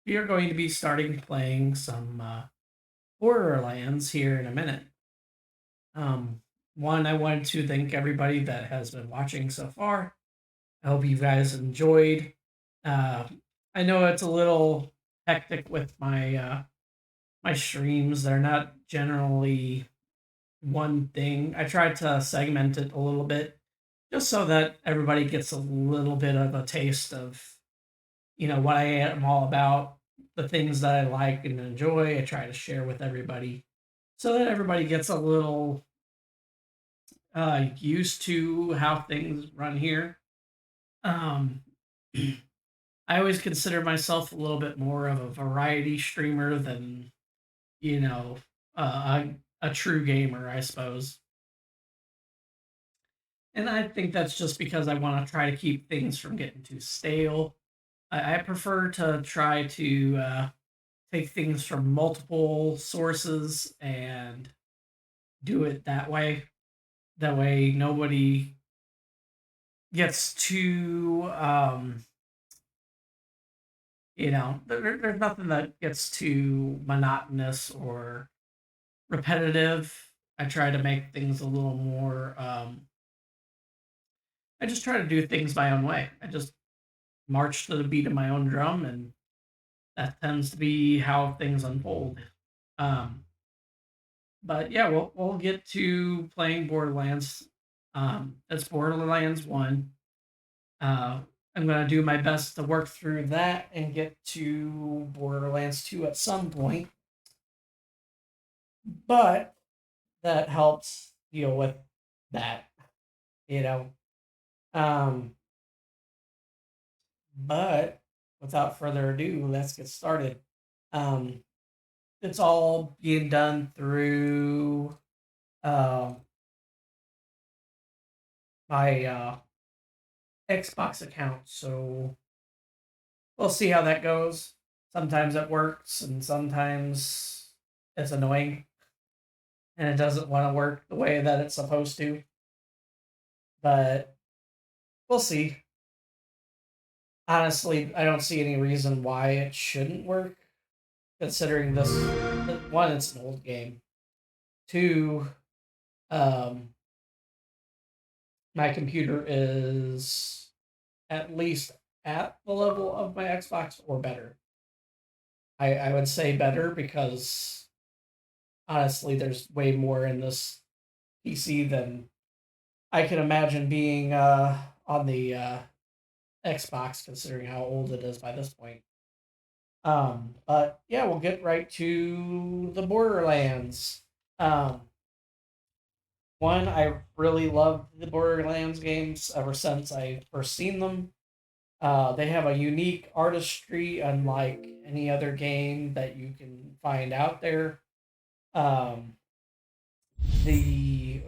we are going to be starting playing some Borderlands here in a minute. Um, One, I wanted to thank everybody that has been watching so far. I hope you guys enjoyed. Uh, I know it's a little hectic with my streams. They're not generally one thing. I tried to segment it a little bit just so that everybody gets a little bit of a taste of what I am all about, the things that I like and enjoy. I try to share with everybody so that everybody gets a little used to how things run here. Um, I always consider myself a little bit more of a variety streamer than you know a true gamer, I suppose. And I think that's just because I want to try to keep things from getting too stale. I prefer to try to take things from multiple sources and do it that way. That way, nobody gets too, there's nothing that gets too monotonous or repetitive. I try to make things a little more, I just try to do things my own way. I just march to the beat of my own drum, and that tends to be how things unfold. Um, but yeah, we'll get to playing Borderlands. That's Borderlands 1. Uh, I'm gonna do my best to work through that and get to Borderlands 2 at some point. But that helps deal with that, you know. Um, but without further ado, let's get started. Um, it's all being done through um, my Xbox account, so we'll see how that goes. Sometimes it works, and sometimes it's annoying, and it doesn't want to work the way that it's supposed to. But we'll see. Honestly, I don't see any reason why it shouldn't work, considering this. One, it's an old game. Two, um, my computer is at least at the level of my Xbox or better. I would say better because honestly, there's way more in this PC than I can imagine being on the Xbox, considering how old it is by this point. But yeah, we'll get right to the Borderlands. Um, One, I really loved the Borderlands games ever since I first seen them. They have a unique artistry, unlike any other game that you can find out there. Um, the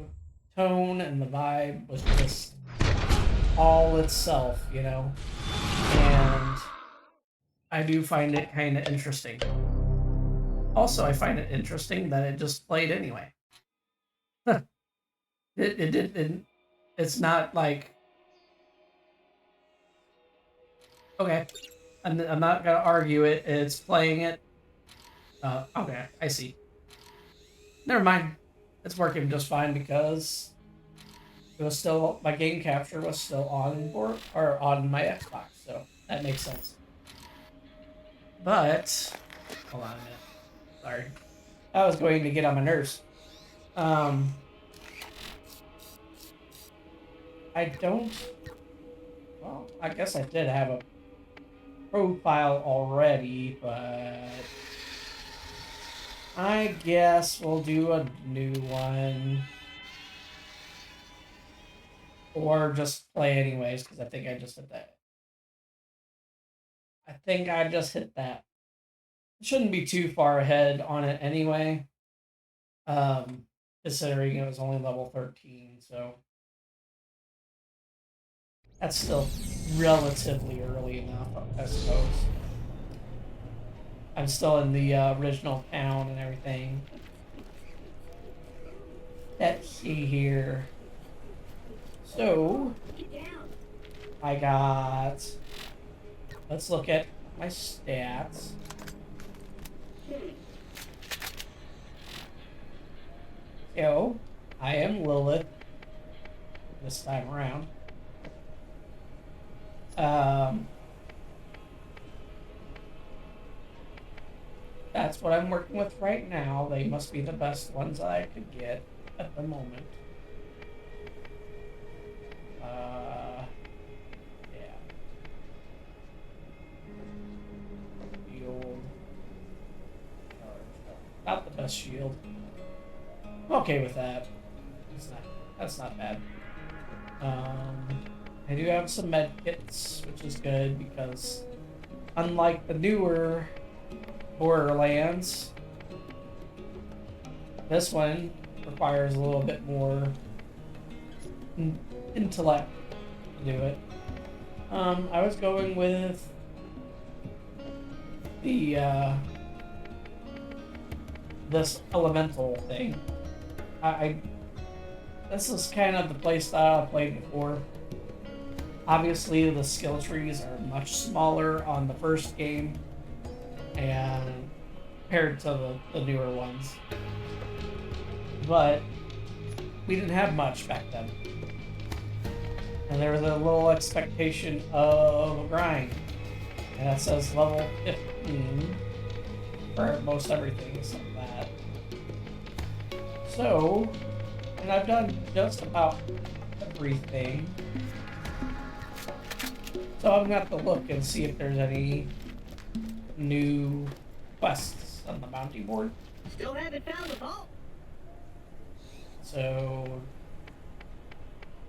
tone and the vibe was just all itself. And I do find it kind of interesting. Also, I find it interesting that it just played anyway. It it's not like okay, I'm not gonna argue it. It's playing it. Okay, I see. Never mind. It's working just fine because it was still my game capture was still on board or on my Xbox, so that makes sense. But hold on a minute. Sorry, I was going to get on my nerves. Um, I don't. Well, I guess I did have a profile already, but I guess we'll do a new one. Or just play anyways, because I think I just hit that. I think I just hit that. It shouldn't be too far ahead on it anyway, um, considering it was only level 13, so that's still relatively early enough, I suppose. I'm still in the original town and everything. Let's see here. So, I got. Let's look at my stats. So, I am Lilith this time around. That's what I'm working with right now. They must be the best ones I could get at the moment. Yeah. Shield. Not the best shield. I'm okay with that. That's not bad. I do have some med kits, which is good because unlike the newer Borderlands, this one requires a little bit more intellect to do it. I was going with the this elemental thing. This is kind of the playstyle I played before. Obviously, the skill trees are much smaller on the first game, and compared to the newer ones. But we didn't have much back then. And there was a little expectation of a grind. And that says level 15 for most everything, so that. So, and I've done just about everything. So I'm gonna have to look and see if there's any new quests on the bounty board. Still haven't found the vault. So,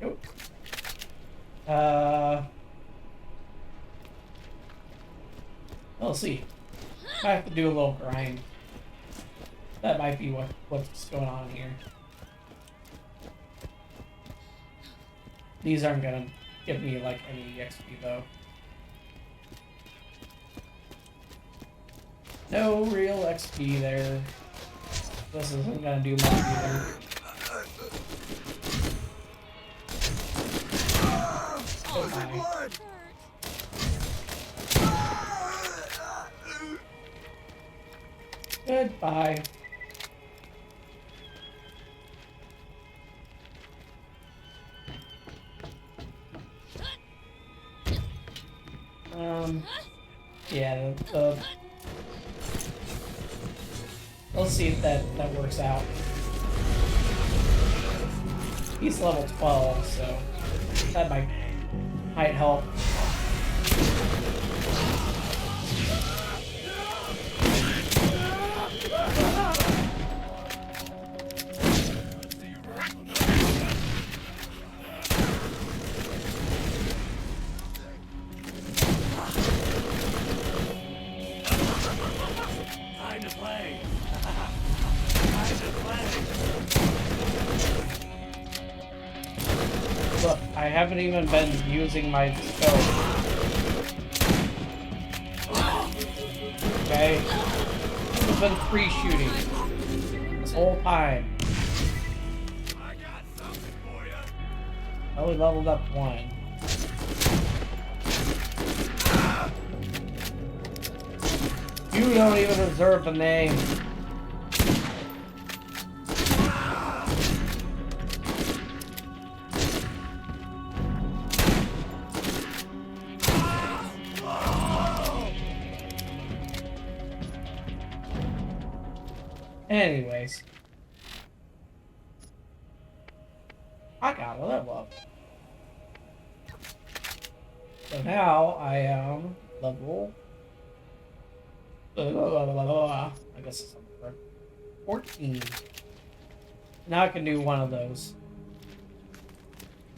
nope. We'll see. I have to do a little grind. That might be what's going on here. These aren't gonna give me like any XP though. No real XP there. This isn't gonna do much either. Goodbye. Goodbye. Yeah, let's see if that works out. He's level 12, so that might help. Look, I haven't even been using my scope. Okay? I've been free shooting this whole time. I got something for you. I only leveled up 1. You don't even deserve the name. Anyways, I got a level up. So now I am level. I guess it's 14. Now I can do one of those.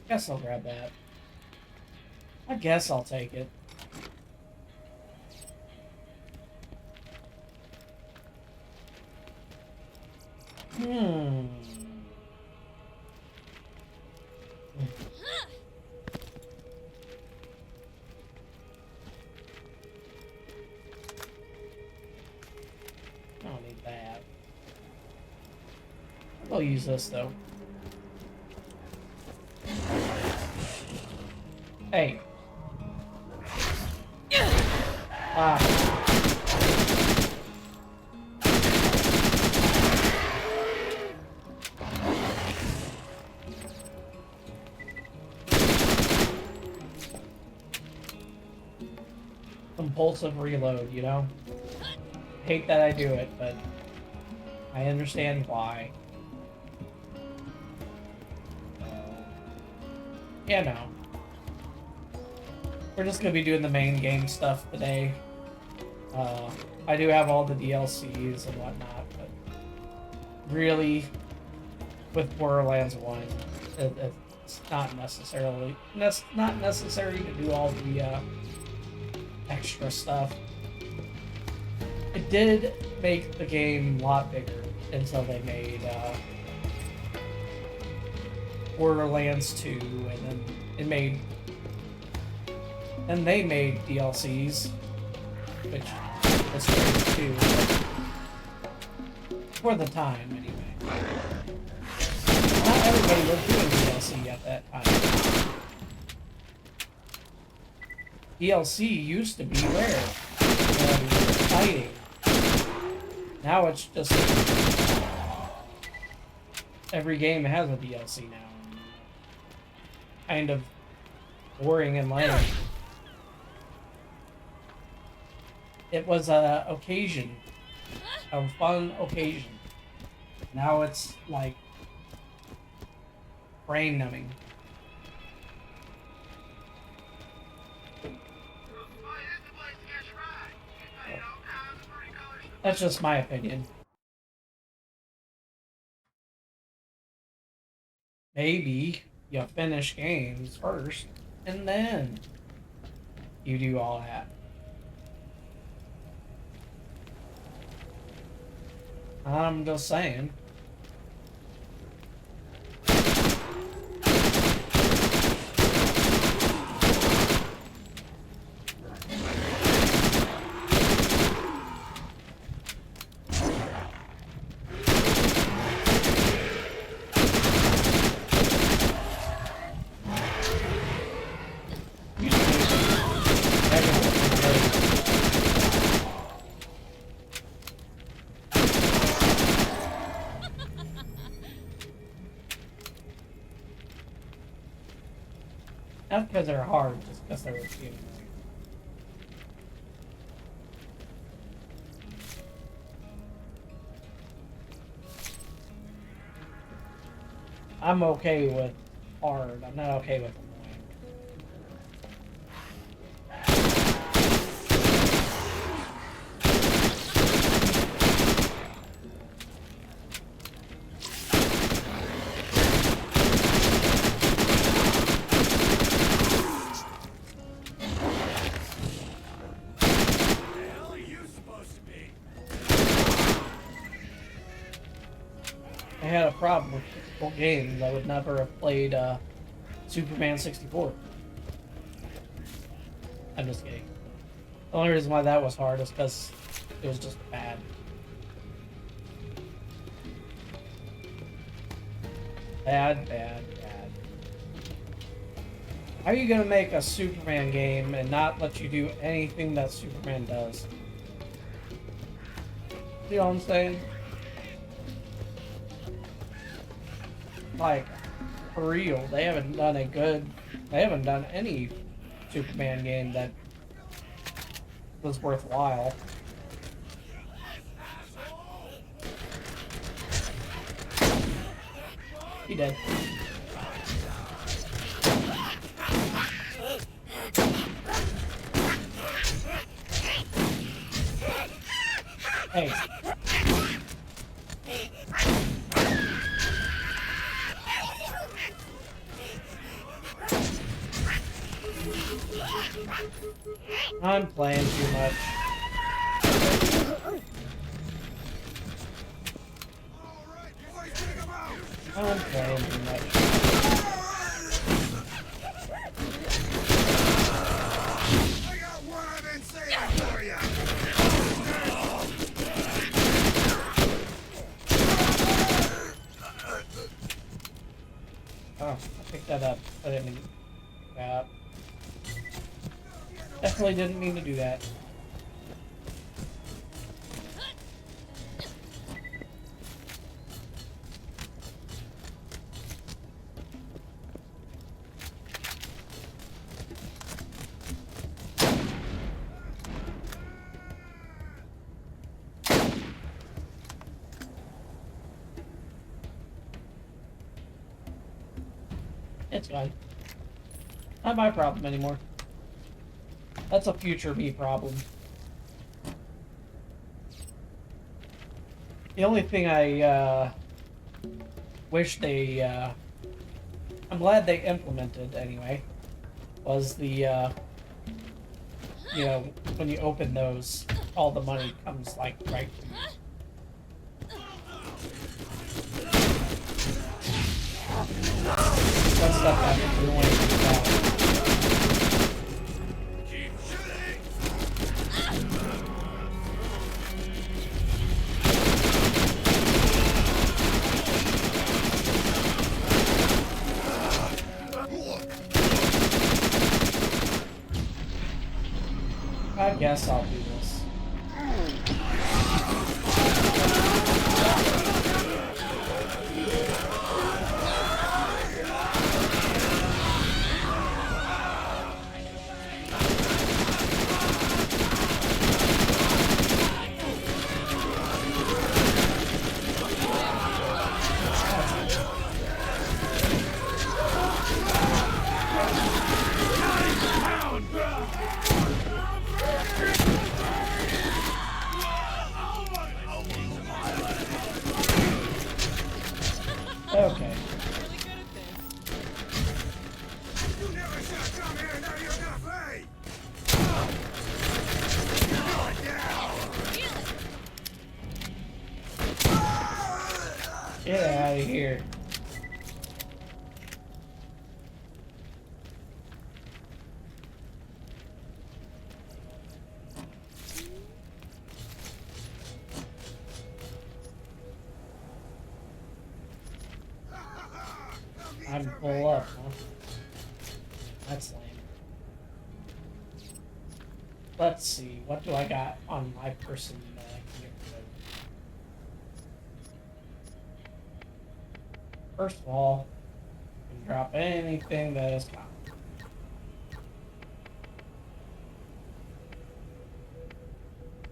Guess I'll grab that. I guess I'll take it. I don't need that. I'll use this though. Hey. Ah. Compulsive reload, you know? Hate that I do it, but I understand why. Yeah, no. We're just gonna be doing the main game stuff today. I do have all the DLCs and whatnot, but really, with Borderlands 1, it's not not necessary to do all the extra stuff. It did make the game a lot bigger until they made Borderlands 2, and then they made DLCs, which was great too, but for the time anyway. Not everybody was doing DLC at that time. DLC used to be rare and exciting. Now it's just every game has a DLC now. Kind of boring and lame. It was a occasion, a fun occasion. Now it's like brain numbing. That's just my opinion. Maybe you finish games first, and then you do all that. I'm just saying. Not because they're hard, just because they're repeating. I'm okay with hard. I'm not okay with annoying. I had a problem with difficult games. I would never have played Superman 64. I'm just kidding. The only reason why that was hard is because it was just bad. Bad. How are you gonna make a Superman game and not let you do anything that Superman does? You know what I'm saying? Like, for real, they haven't done any Superman game that was worthwhile. He did. Hey. I'm playing too much. I'm playing too much. I got what I've been saying for you. Oh, I picked that up. I didn't mean to do that. Definitely didn't mean to do that. It's fine. Not my problem anymore. That's a future me problem. The only thing I wish they, I'm glad they implemented anyway, was the, you know, when you open those, all the money comes like right to you. That stuff happened. We don't want to do that. Keep shooting! I guess I'll do this. Okay. You never should have come here, now you're gonna pay! Get out of here. I'm full up, huh? That's lame. Let's see, what do I got on my person that I can get rid of? First of all, I can drop anything that is common.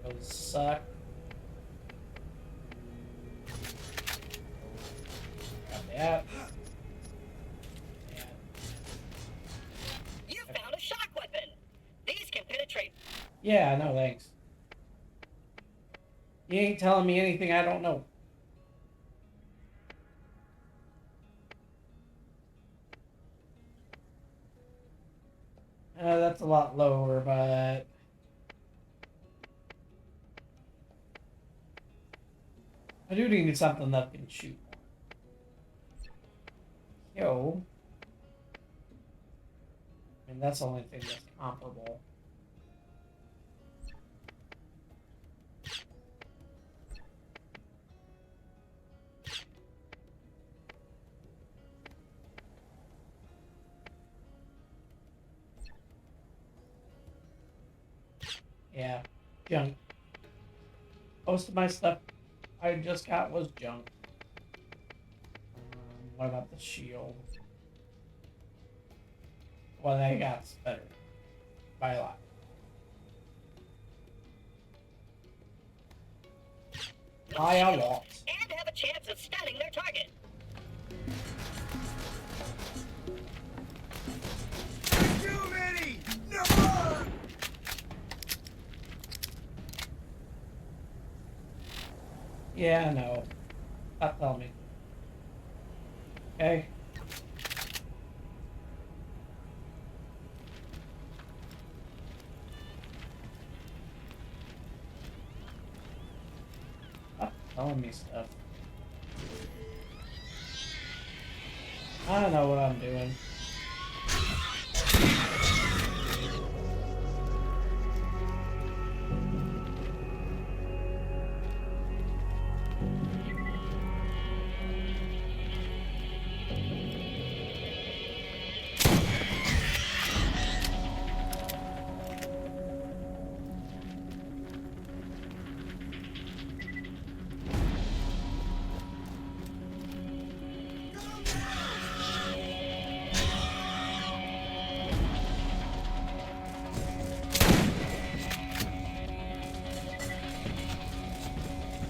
Those suck. Got that. You found a shock weapon. These can penetrate. Yeah, no thanks. You ain't telling me anything I don't know. That's a lot lower, but... I do need something that can shoot. Yo. I mean, that's the only thing that's comparable. Yeah, junk. Most of my stuff I just got was junk. What about the shield? What I got's better. By a lot. By a lot. And have a chance of stunning their target. Too many! No! Yeah, no. Stop telling me. Okay. Stop telling me stuff. I don't know what I'm doing.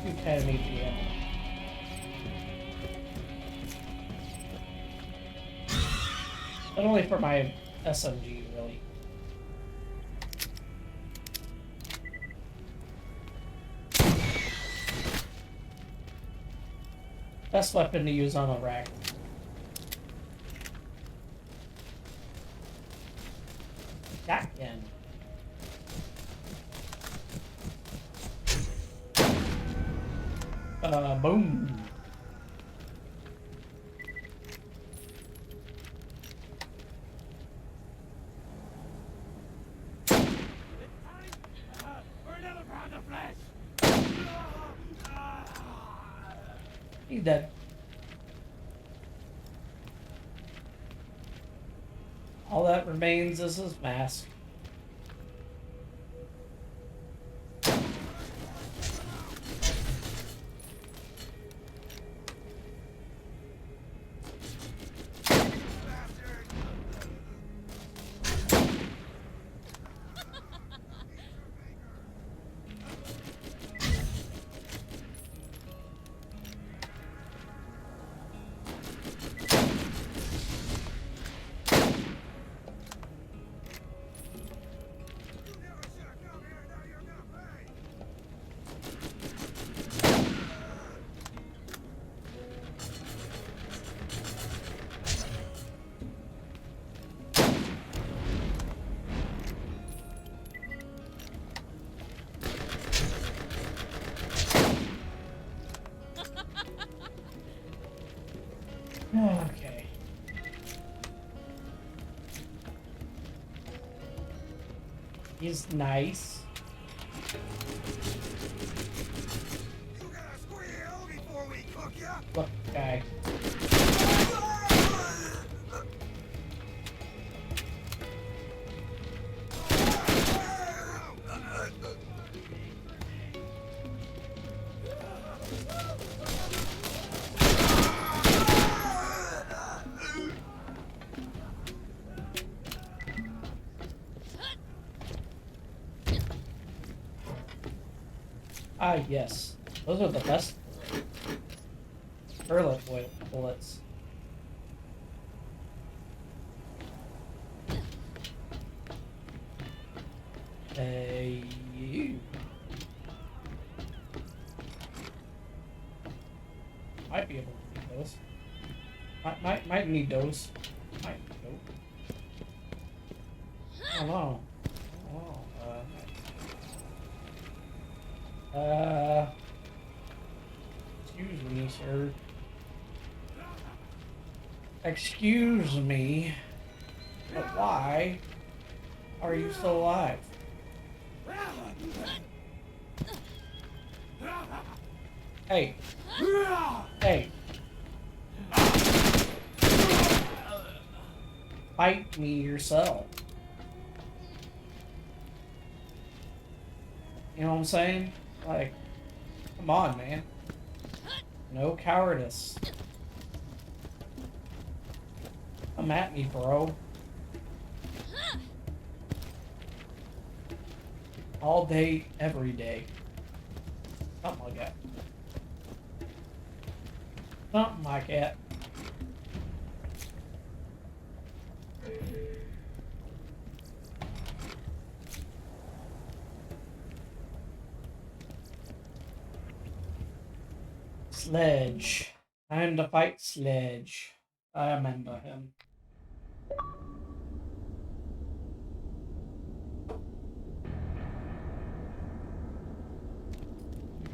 You kind of need to get. only for my SMG, really. Best weapon to use on a rack. Shotgun. Boom. For another pound of flesh. He's dead. All that remains is his mask. Okay. He's nice. You gotta squeal before we cook ya. Look, guy. Ah, yes. Those are the best Burlet bullets. Hey, you. Might be able to need those. Might need those. Might need those. I don't know. Excuse me, sir. Excuse me, but why are you still alive? Hey. Hey. Fight me yourself. You know what I'm saying? Like, come on, man. No cowardice. Come at me, bro. All day, every day. Something like that. Something like that. Sledge. Time to fight Sledge. I remember him.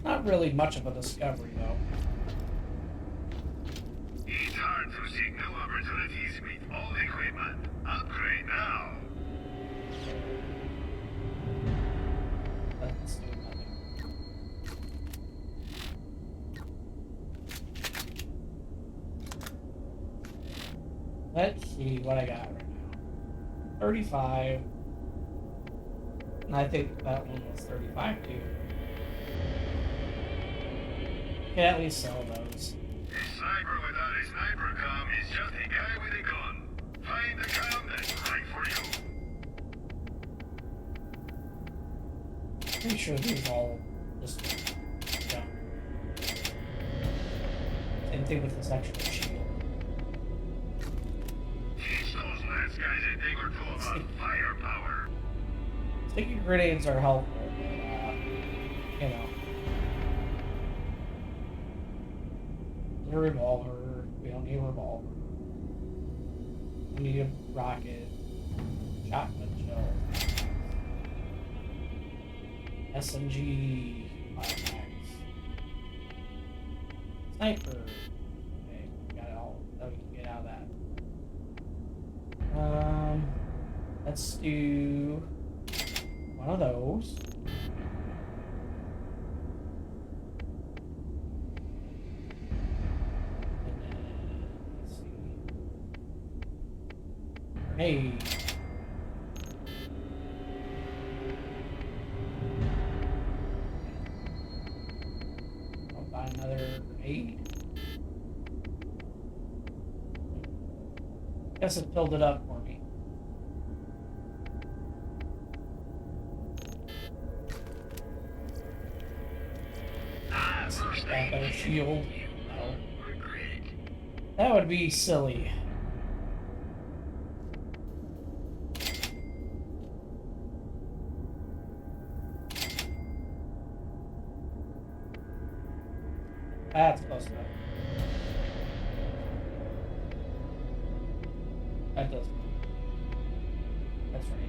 Not really much of a discovery, though. It's hard to see new opportunities with old equipment. Upgrade now. Let's do nothing. Let's see what I got right now. 35. And I think that one was 35 too. Can at least sell those. A sniper without a sniper comm is just a guy with a gun. Find the comm that's right for you. Pretty sure these all just jump. Same thing with this extra shield. Teach those lads firepower. Sticky grenades are helpful, but, you know. A revolver. We don't need a revolver. We need a rocket. Shotgun shell. SMG. Automax. Sniper. Okay, got it all. That we can get out of that. Let's do one of those. And then, let's see. Grenade. I'll buy another grenade. Guess it filled it up for me. Got better shield. No. That would be silly. That's close enough. That does. That's right.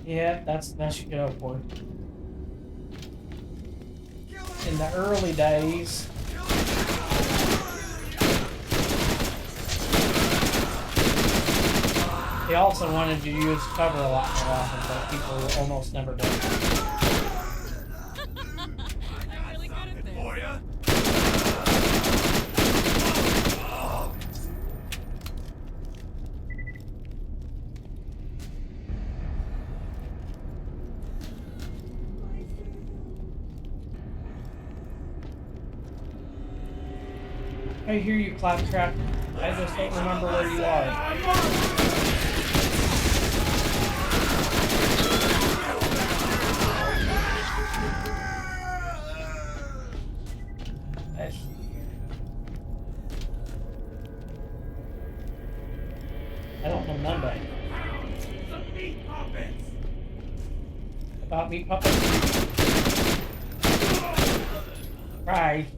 Yeah, that's the best you could hope for. In the early days, they also wanted you to use cover a lot more often, but people almost never did. I'm really good at this. For ya? I hear you, Claptrap. I just don't remember where you are. That's I don't know none about meat puppets. Right.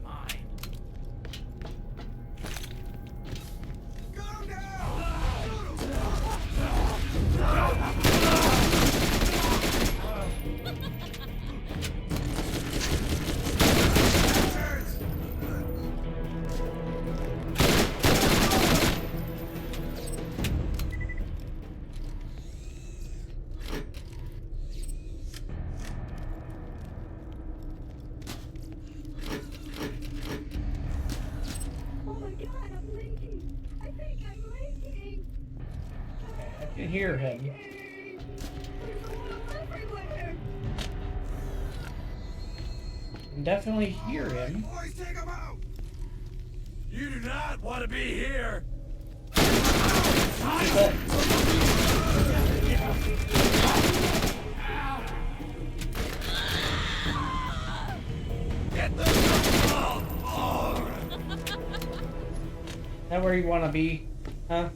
I can hear him. I can definitely hear him. Boys, take him out! You do not want to be here. But Get the is that where you want to be? Huh?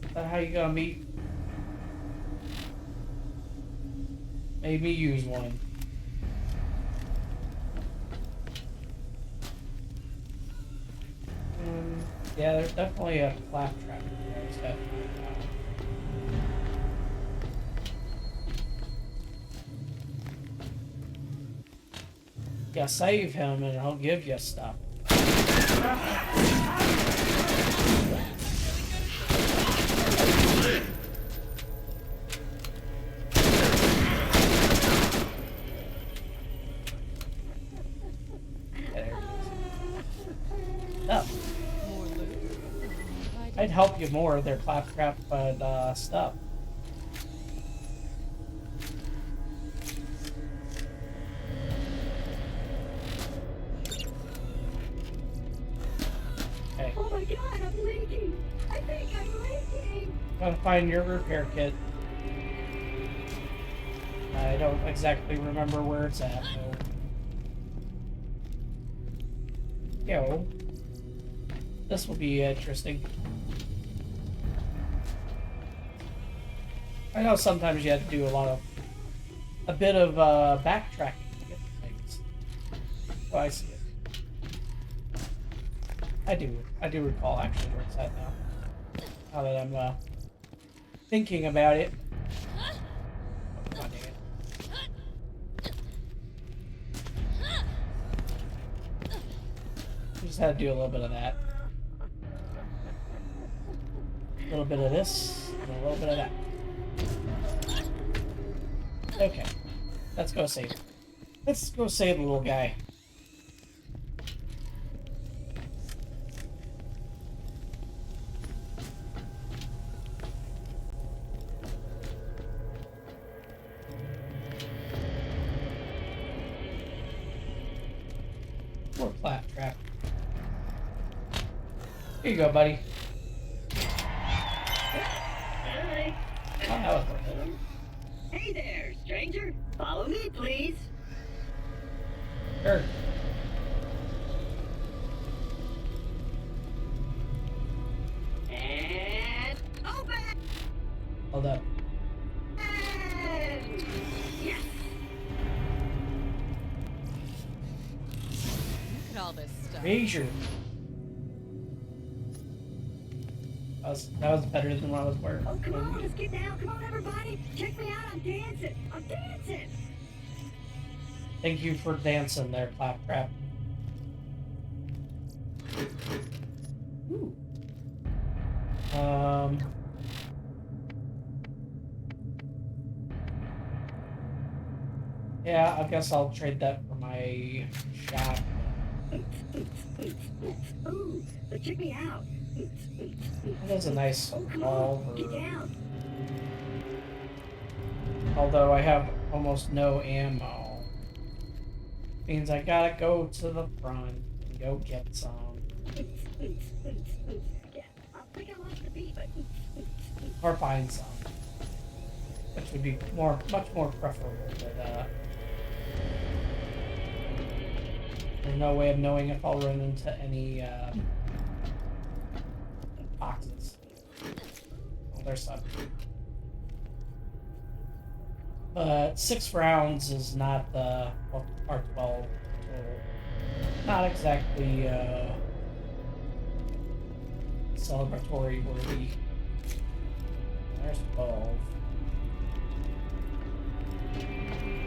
Is that how you gonna be? Made me use one. Yeah, there's definitely a Claptrap in there. It's definitely yeah, save him and I'll give you stuff. No. I'd help you more if they're Claptrap, but stuff. Okay. Oh my god, I'm leaking! I think I'm leaking! Gotta find your repair kit. I don't exactly remember where it's at, though. go. This will be interesting. I know sometimes you have to do a bit of backtracking to get to things. Oh, I see it. I do recall actually where it's at now. Now that I'm thinking about it. Oh, come on, dang it. Just had to do a little bit of that. A little bit of this, and a little bit of that. Okay. Let's go save. Let's go save the little guy. More claptrap. Here you go, buddy. Hi. Oh, that was worth it. Hey there, stranger. Follow me, please. Sure. And open! Hold up. And yes! Look at all this stuff. Ranger. That was better than what I was wearing. Oh, come on, let's get down. Come on, everybody. Check me out. I'm dancing. I'm dancing. Thank you for dancing there, Claptrap. Ooh. Yeah, I guess I'll trade that for my shot. Ooh, check me out. That is a nice Oh, come on. Get revolver. down. Although I have almost no ammo. Means I gotta go to the front and go get some. Yeah, I think I lost the beat, but Or find some. Which would be much more preferable, but there's no way of knowing if I'll run into any boxes. Well, there's some. But 6 rounds is not the or 12 total. Not exactly celebratory worthy. There's 12.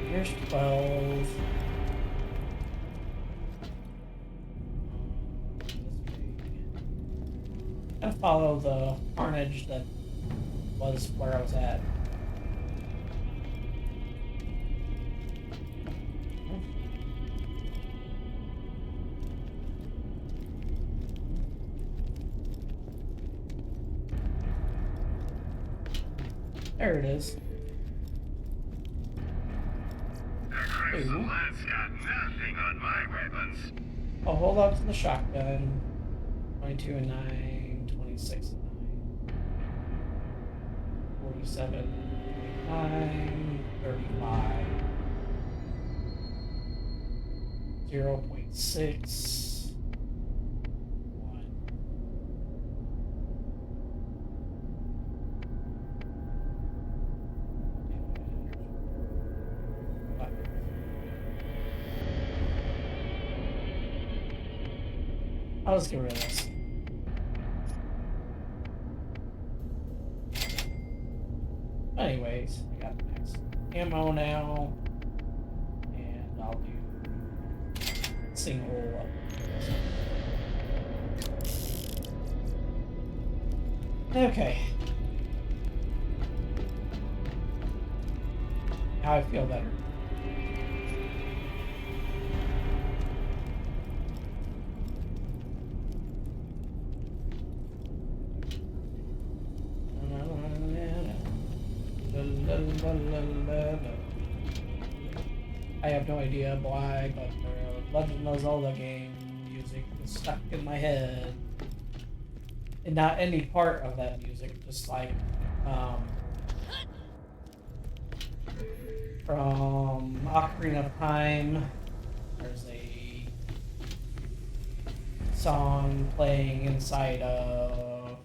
Here's 12. Gotta follow the carnage that was where I was at. There it is. The Crimson Lance got nothing on my weapons. I'll hold on to the shotgun. 22 and 9, 26 and 9, 47, 29, 35, 0.6, 1. I'll just get rid of this. Anyways, I got max ammo now, and I'll do single. Okay. Now I feel better. I have no idea why, but the Legend of Zelda game music is stuck in my head. And not any part of that music, just like from Ocarina of Time, there's a song playing inside of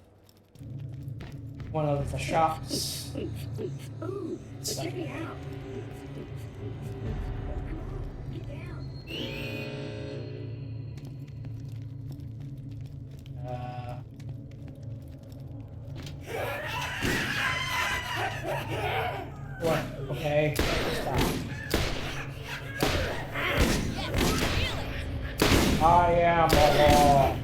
one of the shops. Ooh, So- check me out. Come on, get down. What? Okay. Stop. I am a law.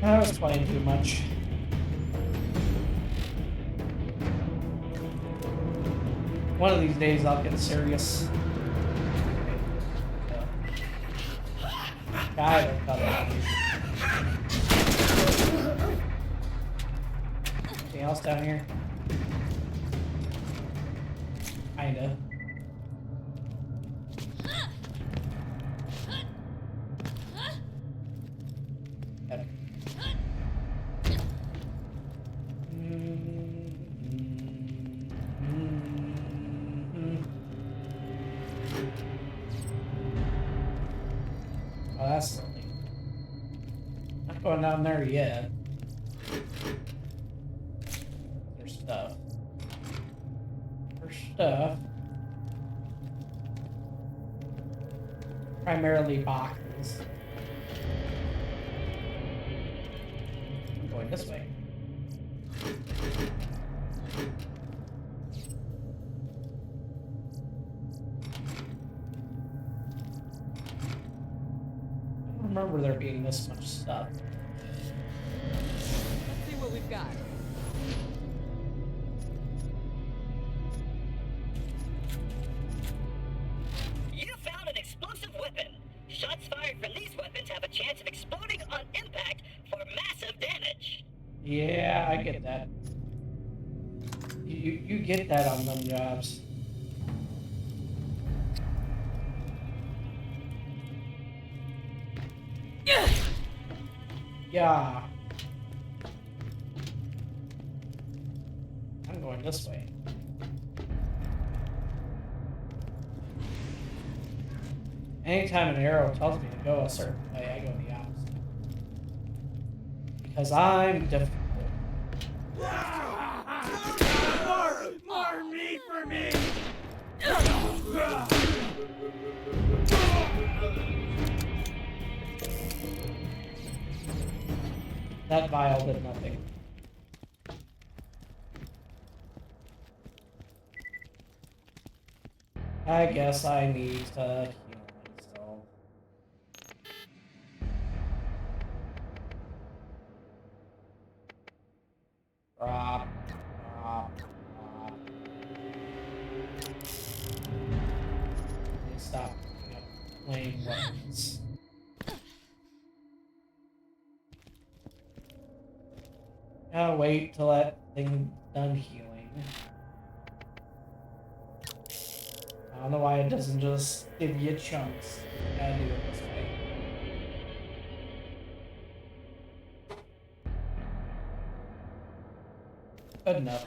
I was playing too much. One of these days I'll get serious. Guy will cut it. Anything else down here? Kinda. Yep. Oh, that's lovely. Not going down there yet. There's stuff. There's stuff. Primarily boxes. I'm going this way. I don't remember there being this much stuff. Let's see what we've got. You found an explosive weapon. Shots fired from these weapons have a chance of exploding on impact for massive damage. Yeah, I get that. You get that on them jobs. Yeah. I'm going this way. Anytime an arrow tells me to go a certain way, I go the opposite. Because I'm difficult. More meat for me! That vial did nothing. I guess I need to heal myself. Drop, drop, drop. Stop picking up plain weapons. Gotta wait till that thing done healing. I don't know why it doesn't just give you chunks. Gotta do it this way. Good enough.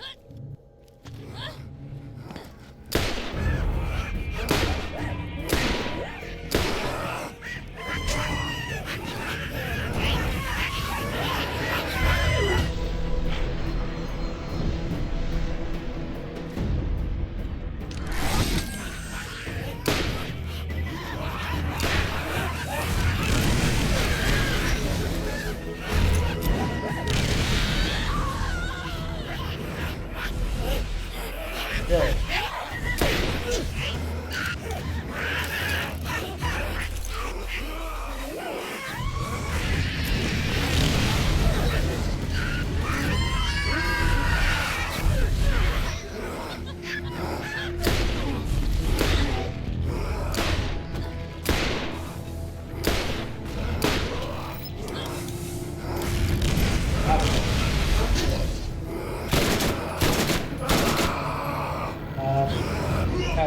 Still.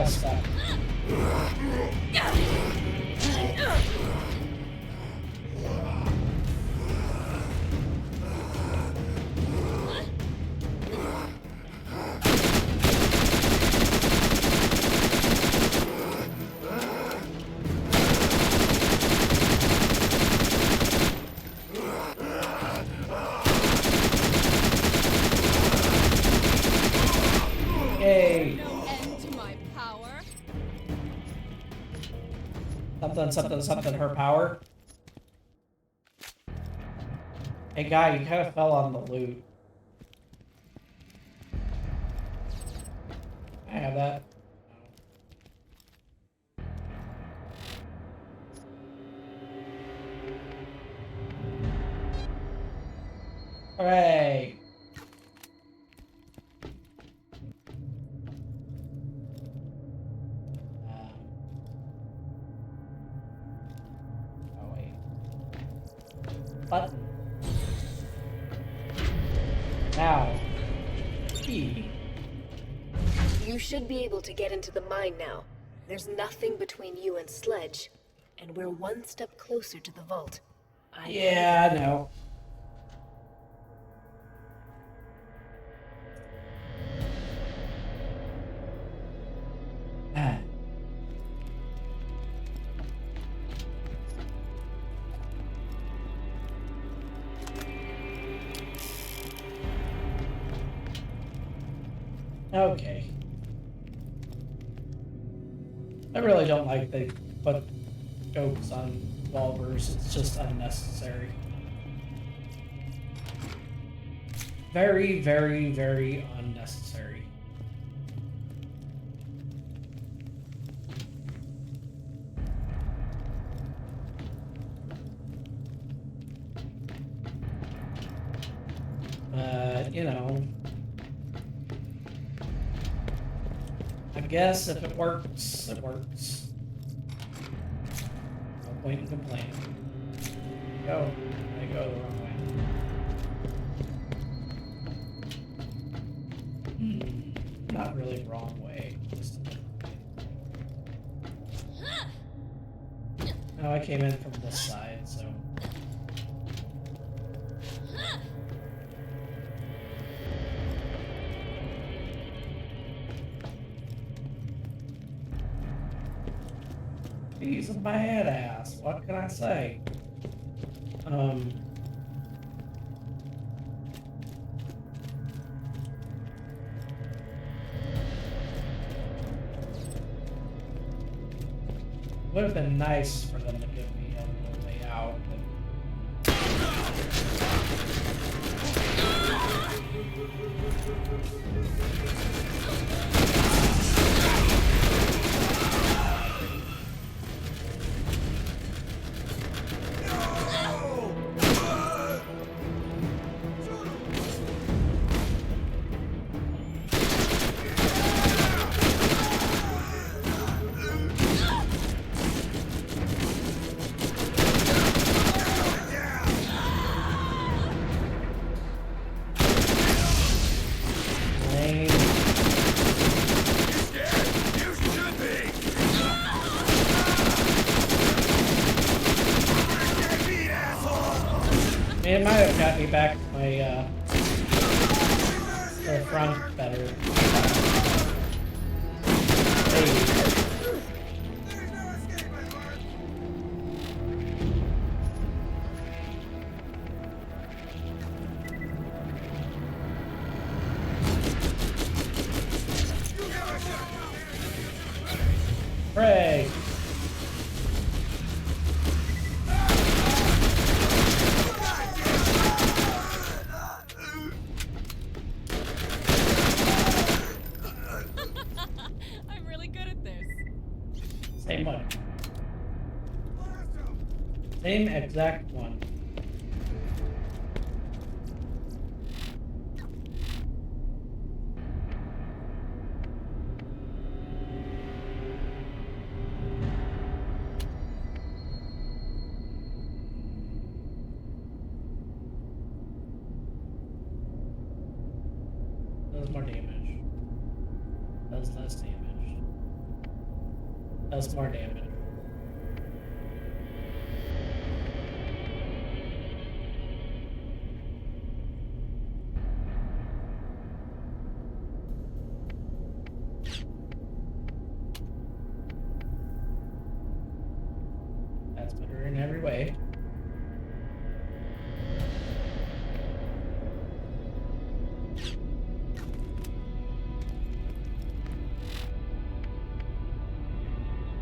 stuck. Yay! No end to my power. Something, something, something, her power. Hey guy, you kind of fell on the loot. I have that. Hooray! Oh wait. Button. Now. E. You should be able to get into the mine now. There's nothing between you and Sledge, and we're one step closer to the vault. Yeah, I know. Okay. I really don't like they put scopes on revolvers. It's just unnecessary. Very, very, very unnecessary. But, you know, I guess if it works, it works. No point in complaining. Go. I go the wrong way. Not really wrong way. Just a different way. No, I came in from this side, so. He's a badass. What can I say? Would have been nice for them to give me a little way out, but it might have got me back my the front better. Hey. Hooray! I'm really good at this. Same one. Same exact one. Does more damage. Does less damage. Does more damage. That's better in every way.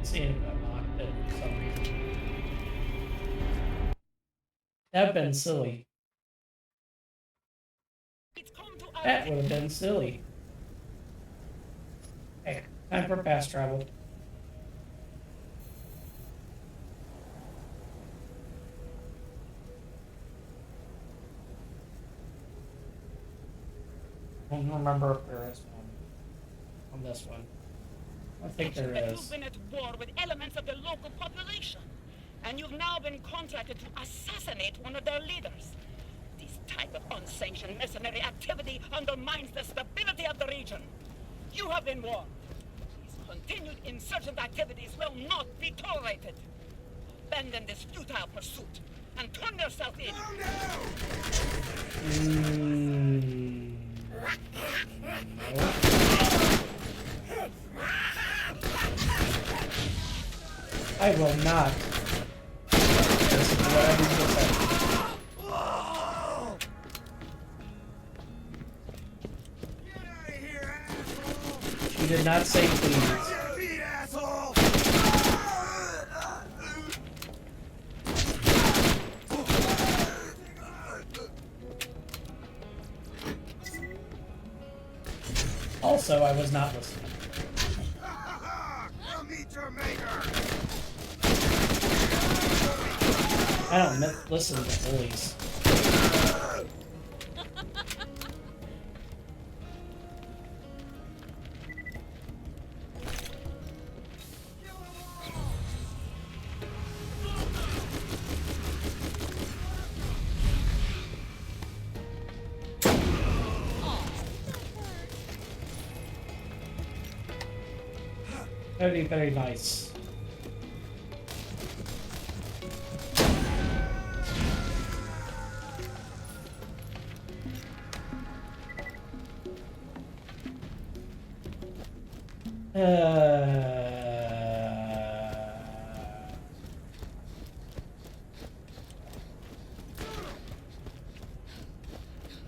Seeing if I locked it for some reason. That'd been silly. That would have been silly. Hey, time for fast travel. I don't remember if there is one on this one. I think there That is. you've been at war with elements of the local population, and you've now been contracted to assassinate one of their leaders. This type of unsanctioned mercenary activity undermines the stability of the region. You have been warned. These continued insurgent activities will not be tolerated. Abandon this futile pursuit and turn yourself in. I will not. Listen to whatever you say. She did not say please. Also, I was not listening. I don't listen to bullies. Very, very nice.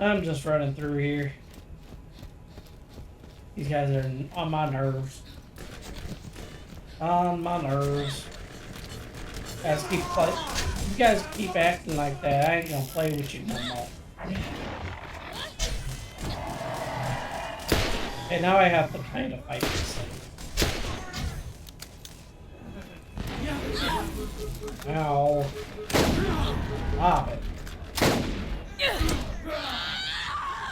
I'm just running through here. These guys are on my nerves. On my nerves. You guys keep acting like that. I ain't gonna play with you no more. And now I have to kind of fight this thing. Ow. Stop it.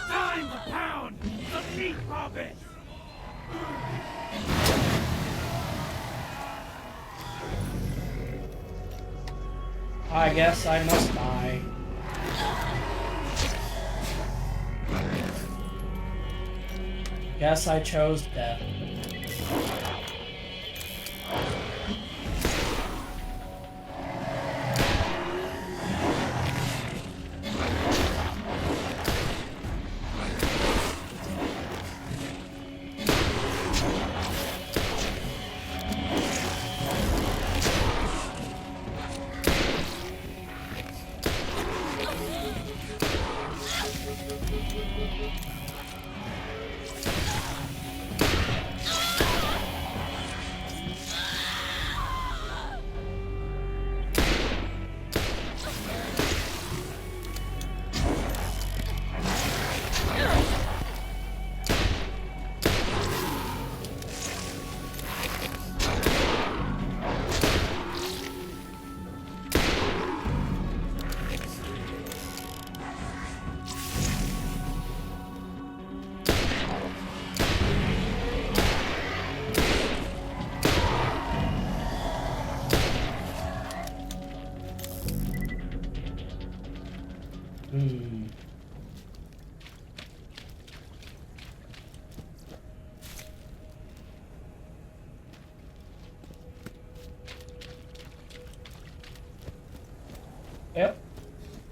Time to pound the meat puppet! I guess I must die. Guess I chose death. Yep.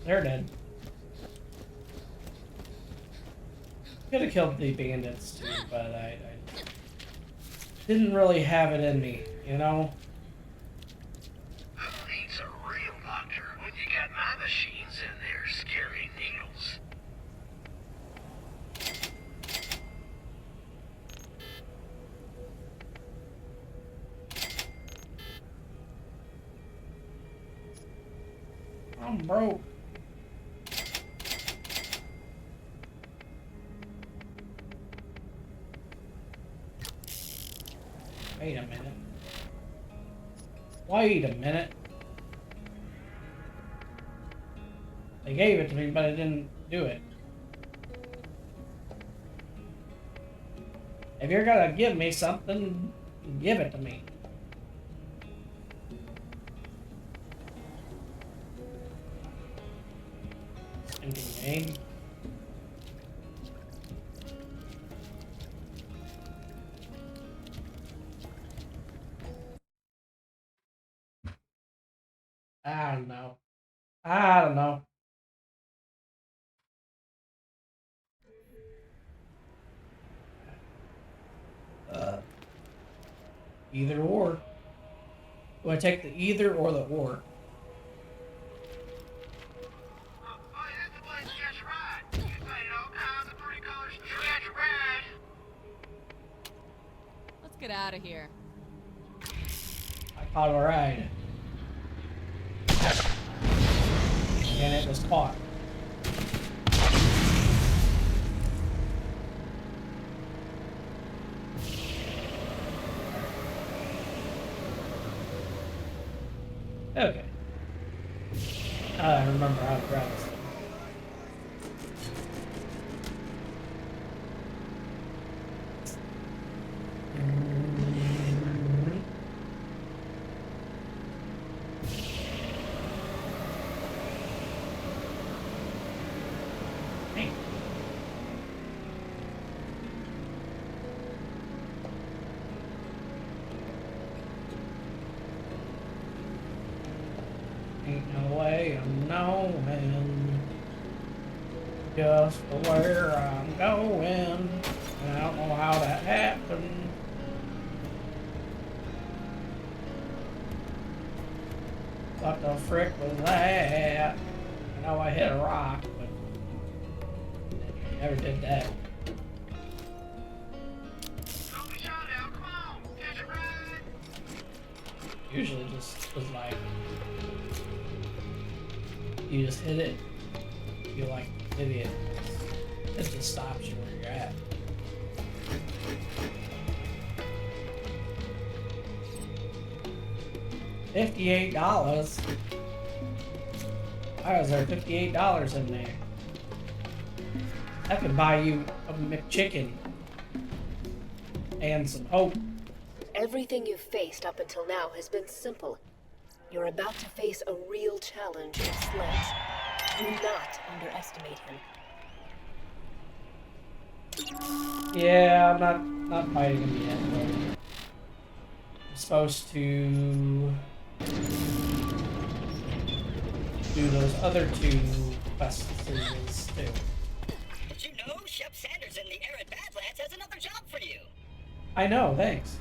They're dead. Could have killed the bandits too, but I didn't really have it in me, you know? Who needs a real doctor when you got my machines in there scary needles? I'm broke. Wait a minute. Wait a minute. They gave it to me, but I didn't do it. If you're gonna give me something, give it to me. Ending game. I don't know. I don't know. Either or. Do I take the either or the or? Boy, that's the place to catch a ride. You painted all kinds of pretty colors to catch a ride. Let's get out of here. I caught a ride. And it was caught. Okay. I remember how to grab this thing. Hey. Ain't no way I'm knowing just where I'm going. And I don't know how that happened. What the frick was that? I know I hit a rock, but never did that. Don't be shy now, come on, catch a ride. Usually just was like, you just hit it, you're like an idiot. It just stops you where you're at. $58. Why was there $58 in there? That could buy you a McChicken and some hope. Everything you've faced up until now has been simple. You're about to face a real challenge in Sledge. Do not underestimate him. Yeah, I'm not fighting him yet. But I'm supposed to do those other two quest series too. Did you know Shep Sanders in the Arid Badlands has another job for you? I know, thanks.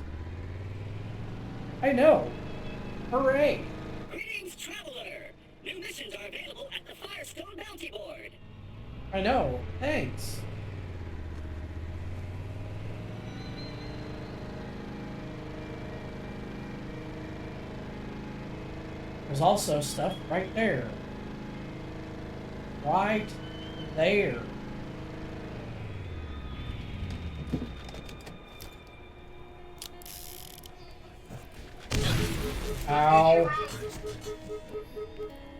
I know. Hooray! Greetings, traveler! New missions are available at the Firestone Bounty Board. I know, thanks. There's also stuff right there. Right there. Ow.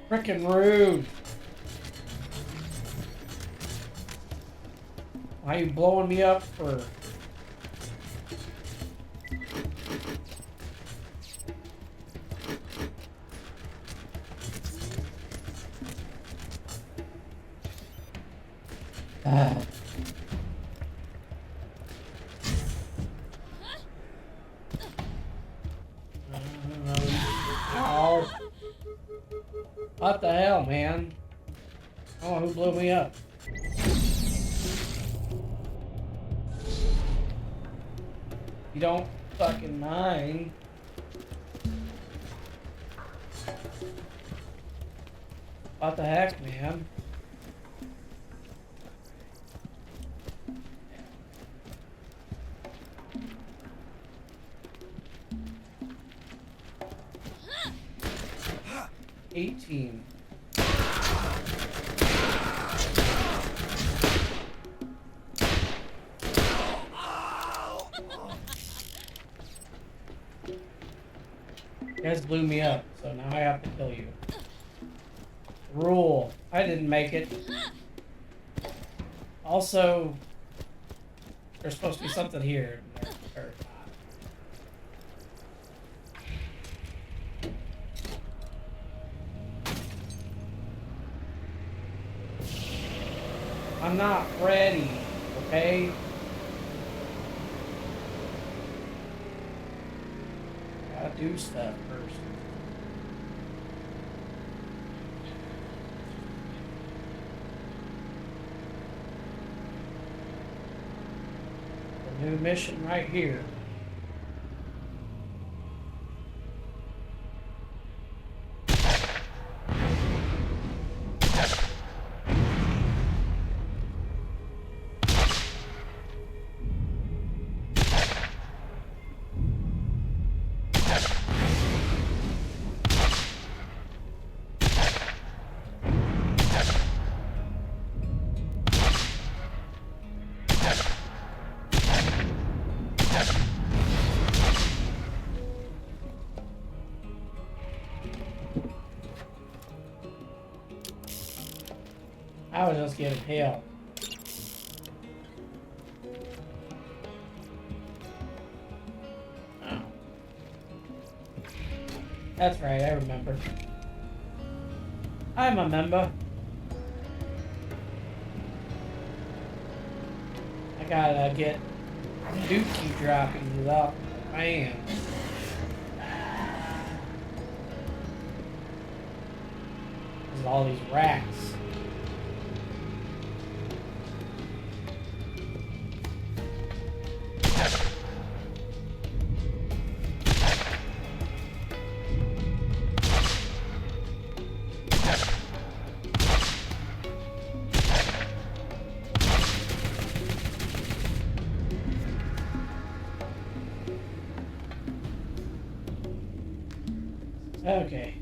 Frickin' rude. Why are you blowing me up for? Ow. What the hell, man? Oh, who blew me up? You don't fucking mind. What the heck, man? $18. You guys blew me up, so now I have to kill you. Rule. I didn't make it. Also, there's supposed to be something here. Or not. I'm not ready, okay? Gotta do stuff first. A new mission right here. I was just getting help. Oh. That's right, I remember. I'm a member. I gotta get dookie dropping without man. There's all these racks. Okay.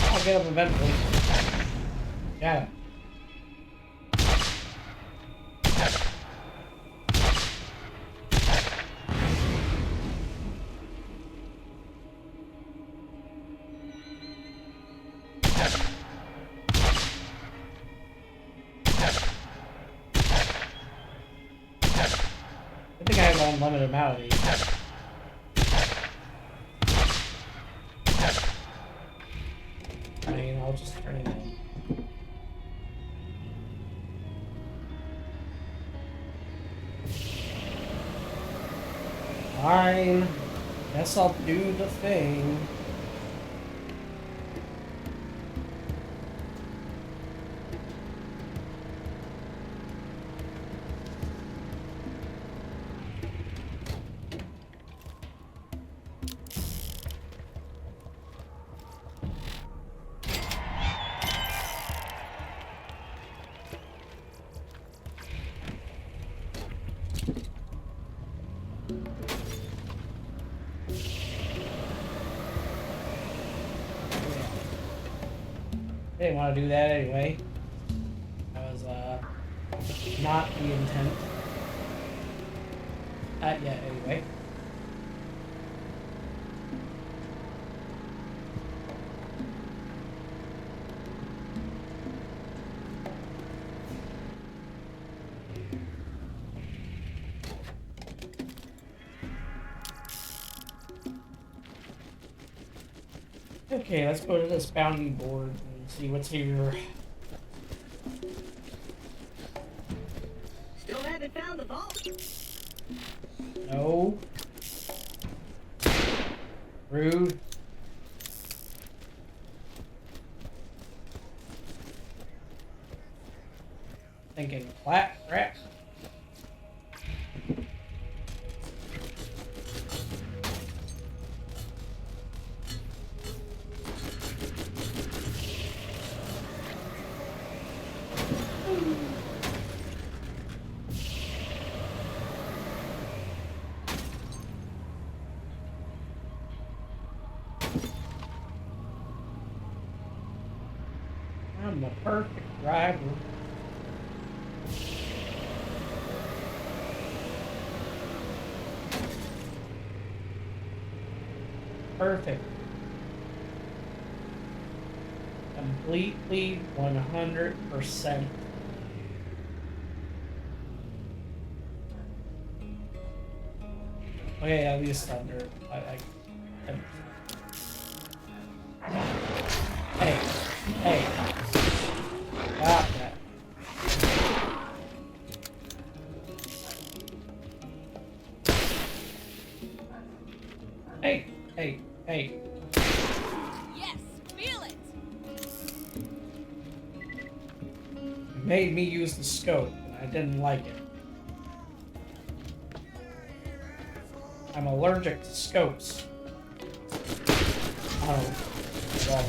I'll get up eventually. Got it. I think I have an unlimited amount of these. I mean, I'll just turn it in. Fine. Guess I'll do the thing. Didn't want to do that anyway. That was not the intent. Not yet, anyway. Okay, let's go to this bounty board and see what's here. Still haven't found the vault. No. Rude. Thinking crap. I'm the perfect driver. Perfect. Completely 100%. Okay, at least under. Hey. Stop that. Hey. Yes, feel it. You made me use the scope, and I didn't like it. I'm allergic to scopes. I don't know.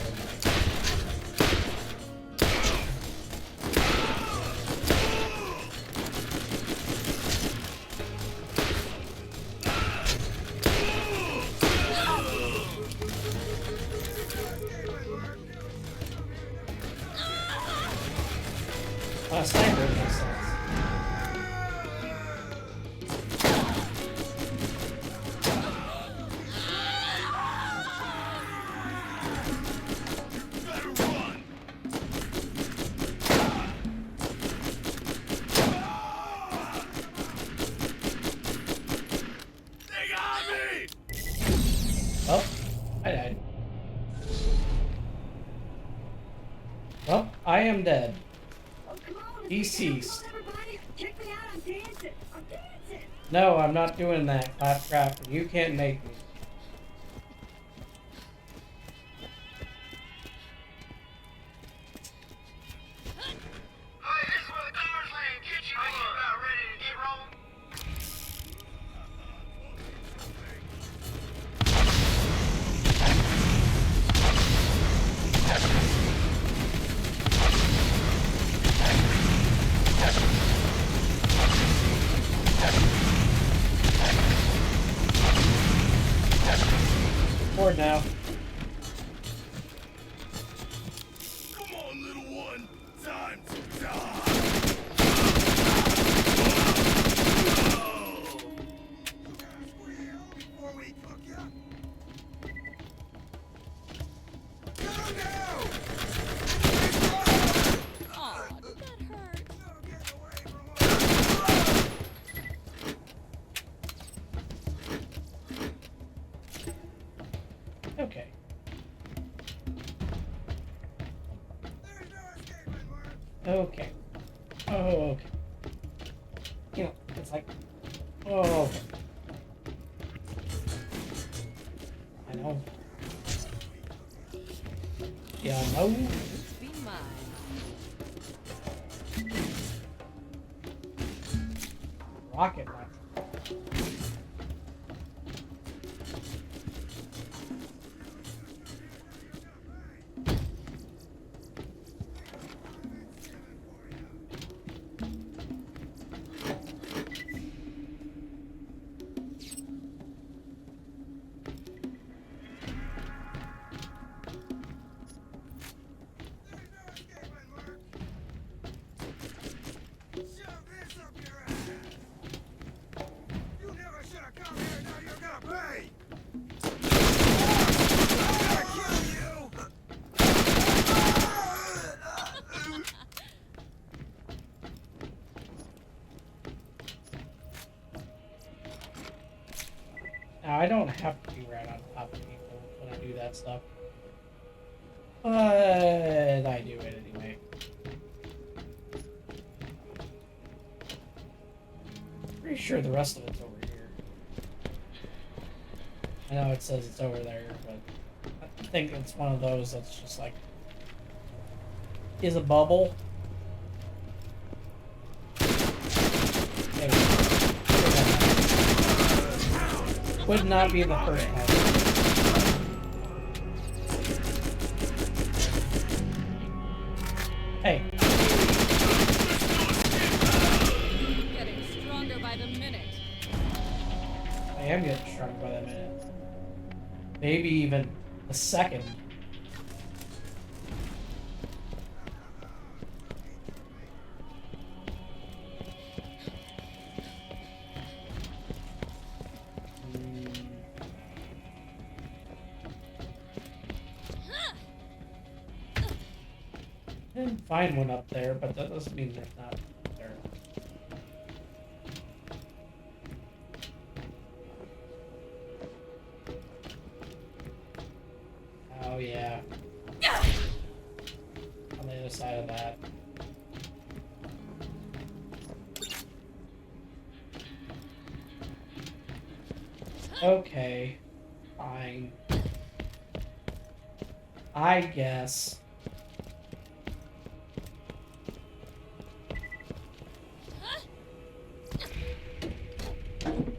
Sniper makes sense. They got me! Oh, I died. Well, I am dead. Oh, come on. Deceased. Come on, everybody. Check me out. I'm dancing. I'm dancing. No, I'm not doing that. Claptrap. You can't make me. Hey, this is where the cars land. Get you one. About ready to get rolling? Bored now. Come on, little one. Time to die. Before we cook ya. Get him down! Aw, did that hurt? Get away from us! Okay. There's no escaping, Mark. Okay. Oh, okay. You know, it's like, oh, okay. I know. Yeah, I know. Be mine. Rocket launcher. There's no escaping, Mark. Shove this up your ass. You never should have come here. Now you're gonna pay. I'm gonna kill you. Now, I don't have to be right on top of people when I do that stuff. But I do it anyway. Pretty sure the rest of it's over here. I know it says it's over there, but I think it's one of those that's just like is a bubble. There we go. Would not be the first time. Hey. Getting stronger by the minute. I am getting stronger by the minute. Maybe even a second. I didn't find one up there, but that doesn't mean there's not there. Oh yeah. On the other side of that. Okay. Fine. I guess.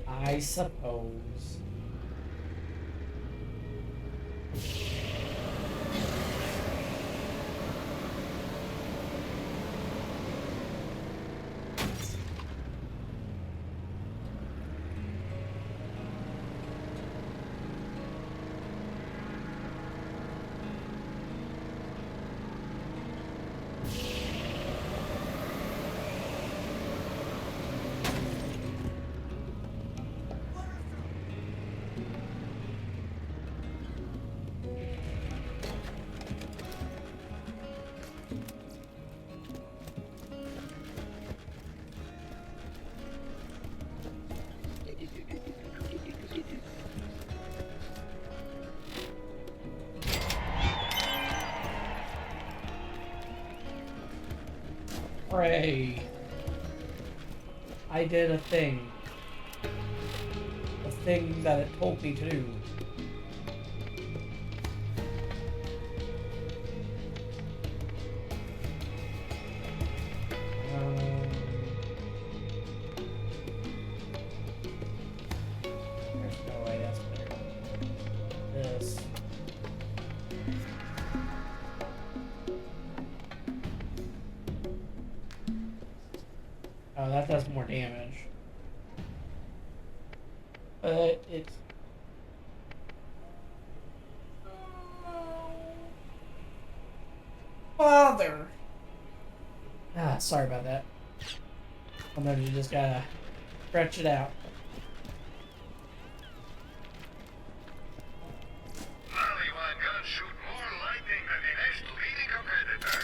I suppose. Hooray! I did a thing. The thing that it told me to do. There's no way that's better. This. Oh, that does more damage. But it's... Father! Ah, sorry about that. Sometimes you just gotta stretch it out. Only one gun shoot more lightning than the next leading competitor.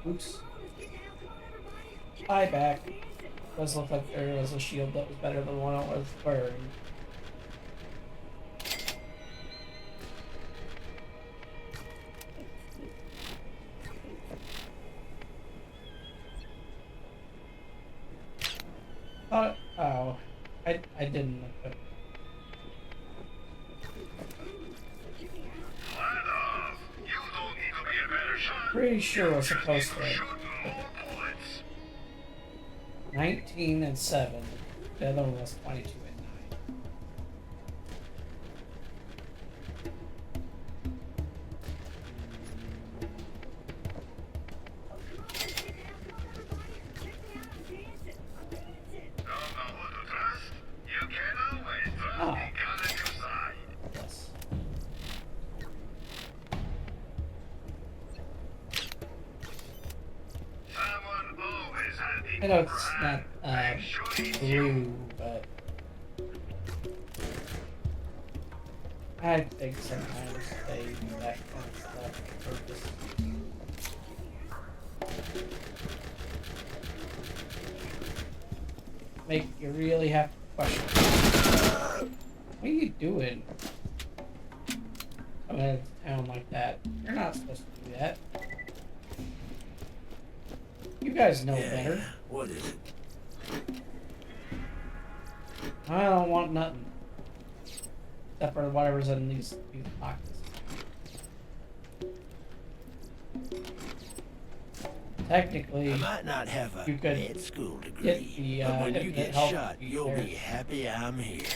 Oops. Hi, back. Does look like there was a shield that was better than the one I was wearing. Oh, I didn't equip. Flat off. You don't need to be a better shot. Pretty sure we're supposed to. Shoot more bullets. 19 and 7. The other one was 22 and 9. Don't know who to trust? You can always trust Ah. the gun at your side. Yes. Someone always has the I know it's upper not hand. Make sure it's you. blue, but I think sometimes they do that kind of stuff on purpose. Make you really have to question. What are you doing? Coming into town like that. You're not supposed to do that. You guys know better. What is it? I don't want nothing. Except for whatever's in these pockets. Technically, I might not have a you could med school degree, get the, but when you infinite get health shot, to be you'll there. be happy I'm here.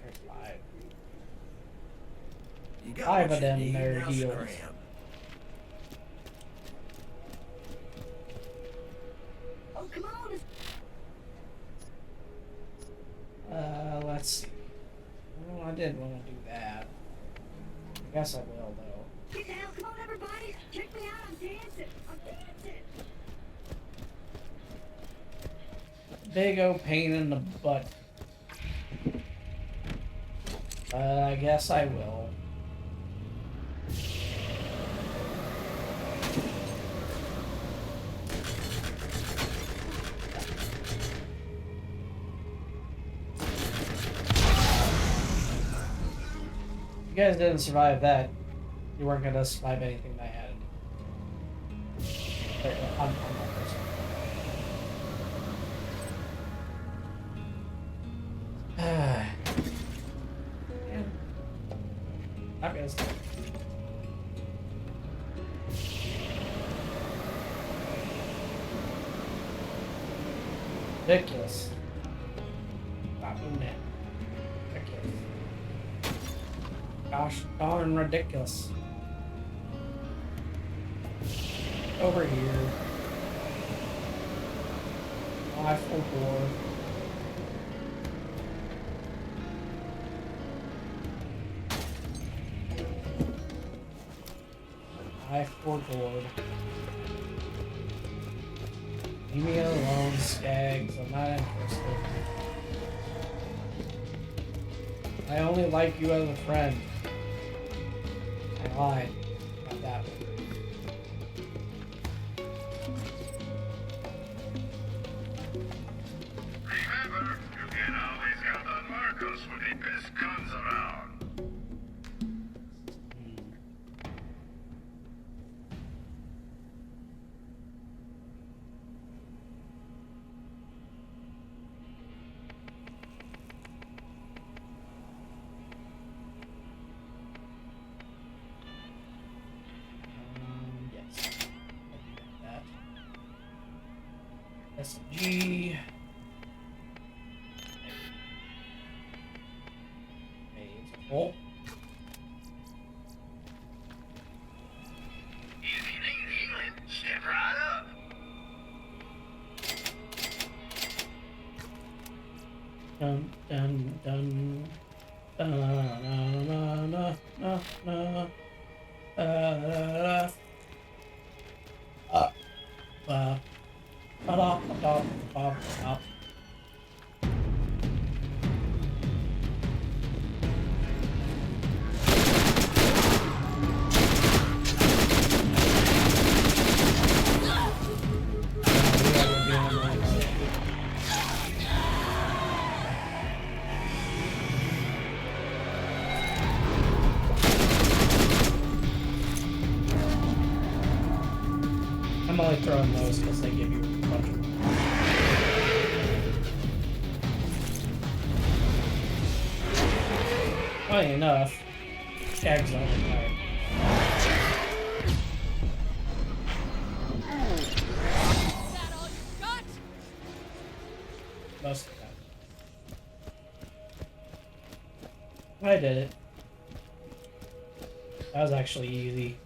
There's five. You got Five what of you them need, there now heals. scram. Oh, come on. Let's see. Well, I did want to do that. I guess I will, though. Get down. Come on, everybody. Check me out. I'm dancing. I'm dancing. Big O pain in the butt. I guess I will. You guys didn't survive that. You weren't gonna survive anything that I had. On my person. Man. I'm gonna stop. Ridiculous. Stop doing that. Ridiculous. Gosh darn ridiculous. Over here. 544. I-4 Leave me alone, Skags. I'm not interested. I only like you as a friend. I lied. Not that one. Remember, you can always count on Marcos with the best guns around. Yes. That. SG. Okay, it's full. If you need healing, step right up. Dun dun dun. Da, na, na, na, na, na, na. Da, da, da. Ba, da, da, da, da, da. I'm only throwing those because they give you a bunch of. Funny enough, Shag's only right. Is that all you got? Most of the time. I did it. That was actually easy.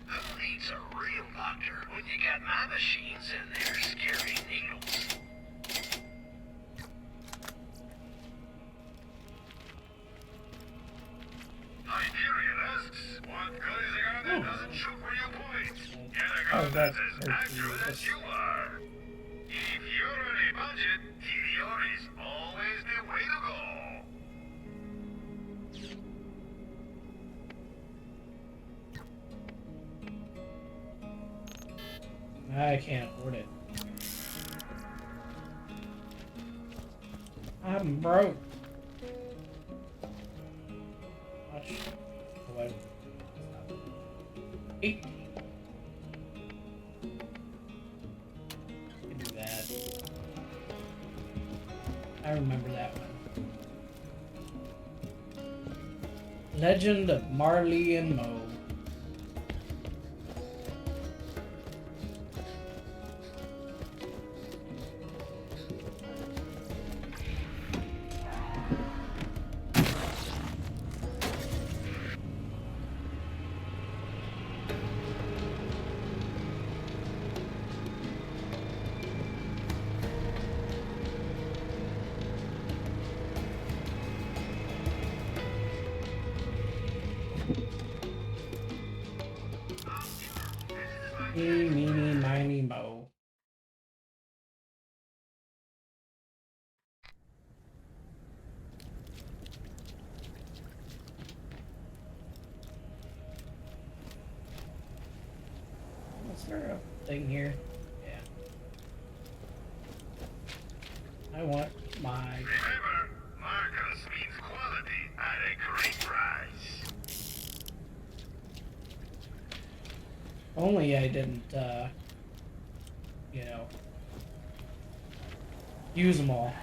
Who needs a real doctor when you got my machines in there scaring needles? Hyperion asks, what good is a gun that doesn't shoot where you point? Get a Oh, gun that's that's as accurate as you are. If you're on a budget, TDR is always the way I can't afford it. I'm broke. Watch. Oh, I... 18. Can do that. I remember that one. Legend of Marley and Moe. Eeny, meeny, miny, moe. Is there a thing here? Yeah. I want my... Remember, Marcus means quality at a great price. Only I didn't, you know, use them all.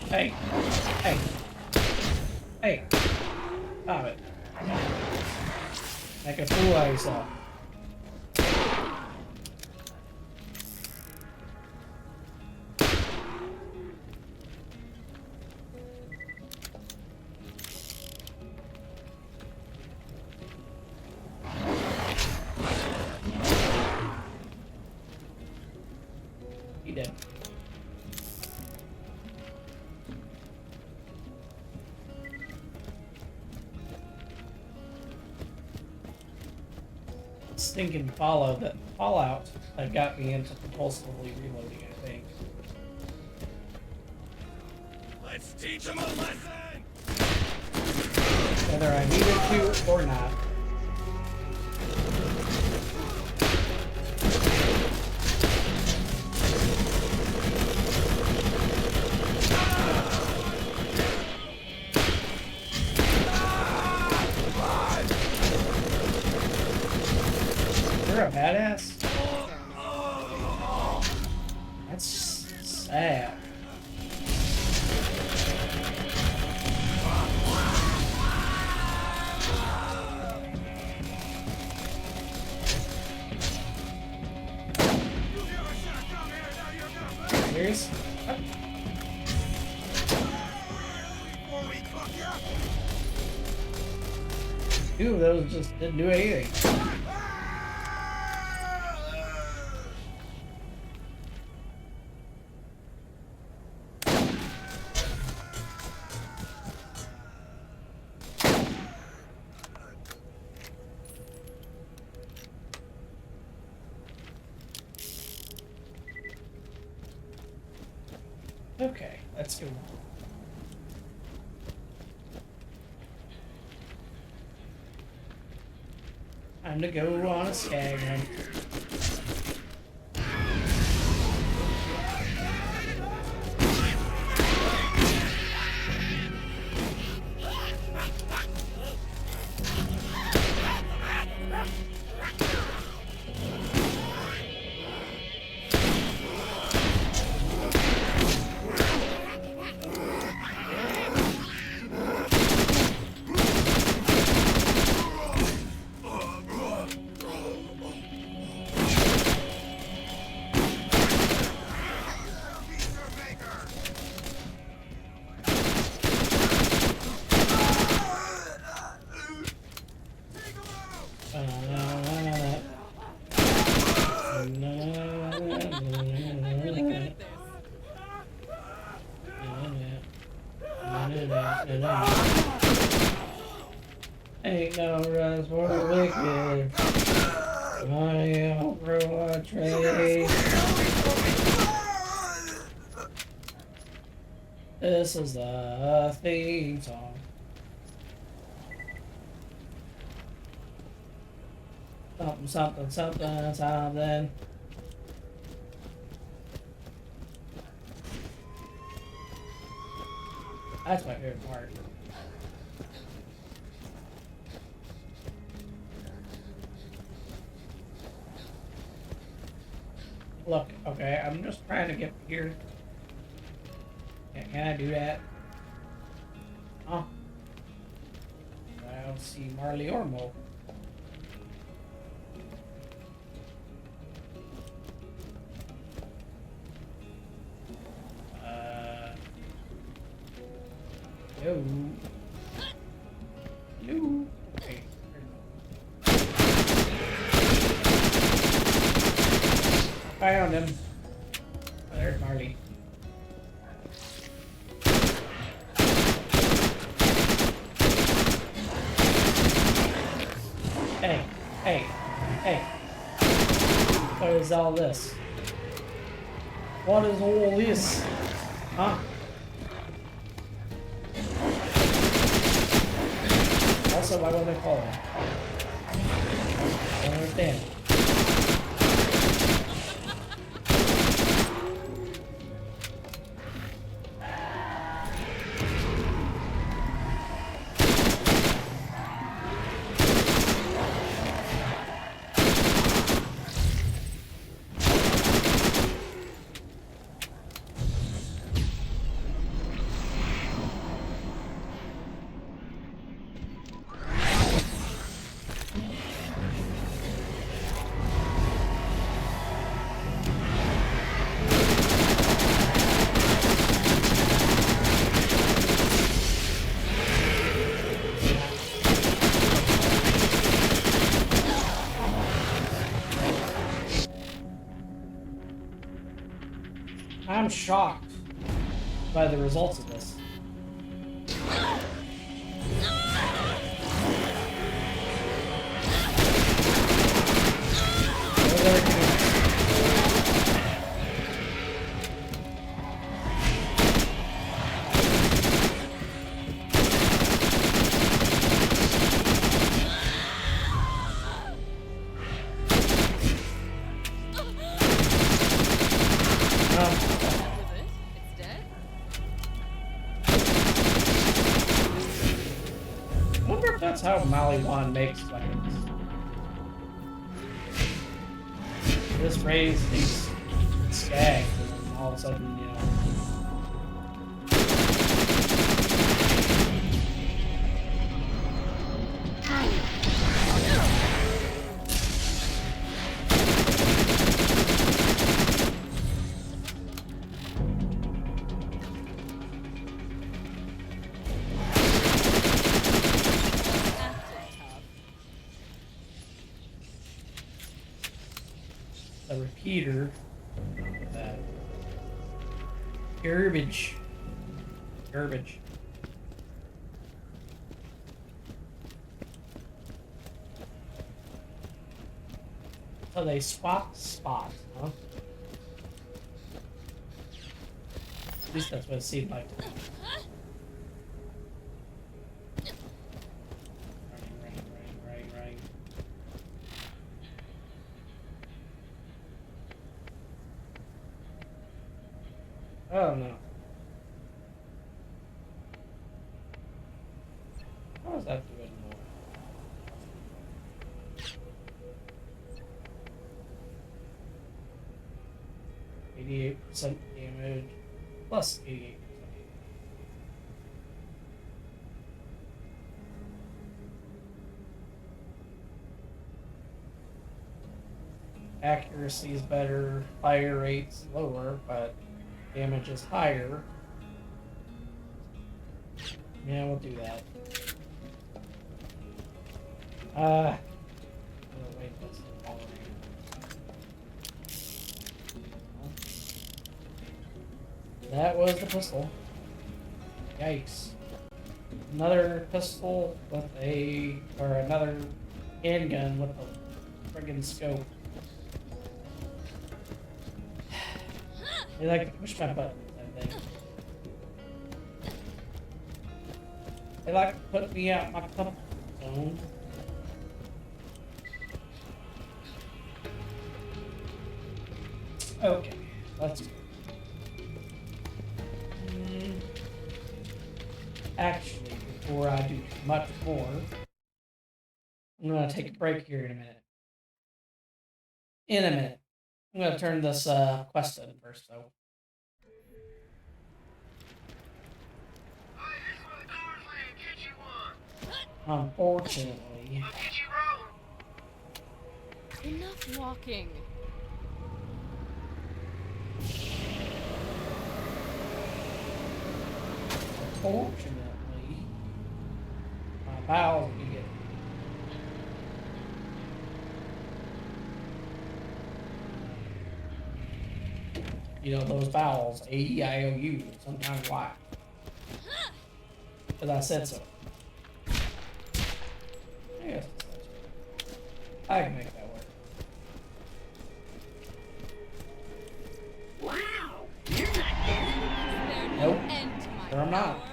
Hey! Hey! Hey! Stop it. Like a fool of yourself. He did. Stinking Fallout that got me into compulsively reloading, I think. Let's teach him a lesson! Whether I needed to or not. You're a badass? That's sad. Serious? What? Two of those just didn't do anything. Okay, let's go. Time to go on a skag hunt. Really good at this. Ain't no rest for the wicked. My Overwatch race. This is the theme song. Something, something, something, something. That's my favorite part. Look, okay, I'm just trying to get here. Can I do that? Huh? I don't see Marley or Mo. No. No. Okay. Found him. Oh, there's Marley. Hey, hey, hey. What is all this? What is all this? Huh? Also, why won't they call him? I don't understand. I'm shocked by the results of this. That's how Mali 1 makes weapons. This raised these skags, and then all of a sudden, you know. A repeater. Garbage. Garbage. So they swap spots, huh? At least that's what it seemed like to me. Right. Oh no. How does that do it more? 88% damage plus 88%. Accuracy is better, fire rate's lower, but damage is higher. Yeah, we'll do that. Oh, wait, that's the ball right. That was the pistol. Yikes. Another pistol with another handgun with a friggin' scope. They like to push my buttons, I think. They like to put me out my comfort zone. Okay, let's go. Actually, before I do much more, I'm gonna take a break here in a minute. I'm gonna turn this quest in first, though. Hey, this is where the cars land. Get you one. Unfortunately, I'll get you rolling. Enough walking. unfortunately, my bowels get. You know, those vowels, A-E-I-O-U, sometimes Y. Because I said so. Yes, I can make that work. Wow, you're not dead. There's Nope. no end to my Sure I'm not. power.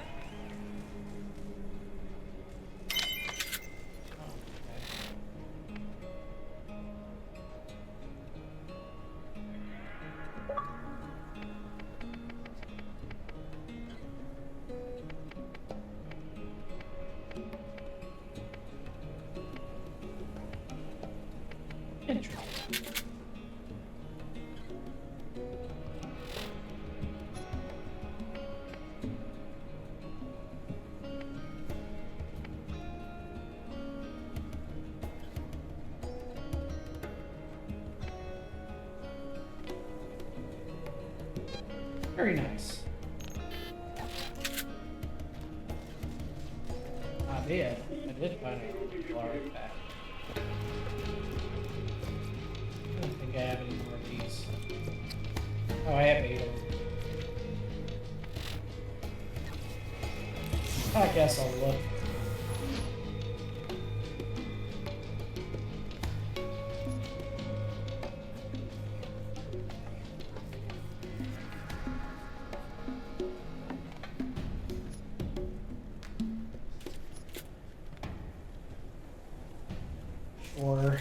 Interesting. Very nice. I did find a large back. I don't think I have any more of these. Oh, I have 8 of them. I guess I'll look. Sure.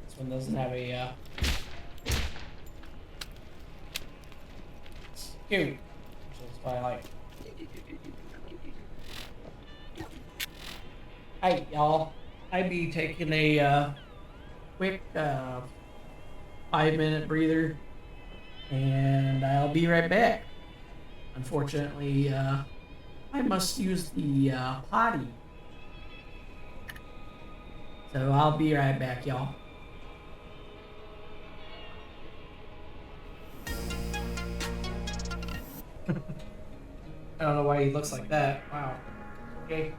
This one doesn't have a scoop, which is why I like. Hey, y'all. I be taking a quick 5-minute breather, and I'll be right back. Unfortunately, I must use the potty. So I'll be right back, y'all. I don't know why he looks like that. Wow. Okay.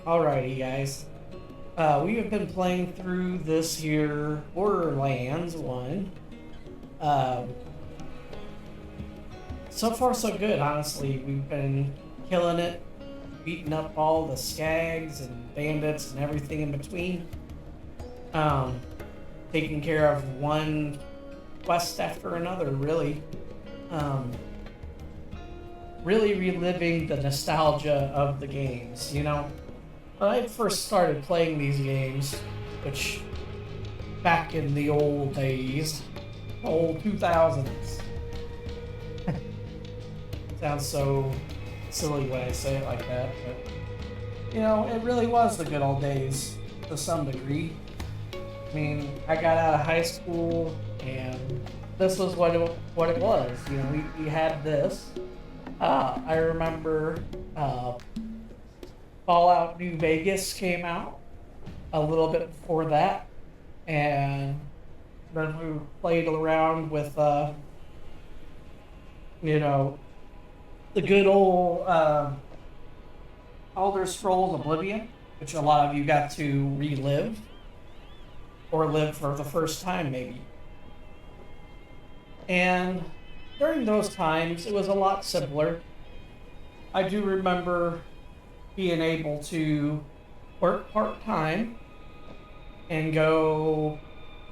Alrighty, guys. We have been playing through this here Borderlands 1. So far, so good, honestly. We've been killing it, beating up all the skags and bandits and everything in between. Taking care of one quest after another, really. Really reliving the nostalgia of the games, you know? When I first started playing these games, which back in the old days, old 2000s. Sounds so silly when I say it like that, but you know, it really was the good old days to some degree. I mean, I got out of high school and this was what it was. You know, we had this. I remember Fallout New Vegas came out a little bit before that, and then we played around with you know, the good old Elder Scrolls Oblivion, which a lot of you got to relive or live for the first time, maybe. And during those times, it was a lot simpler. I do remember being able to work part-time and go,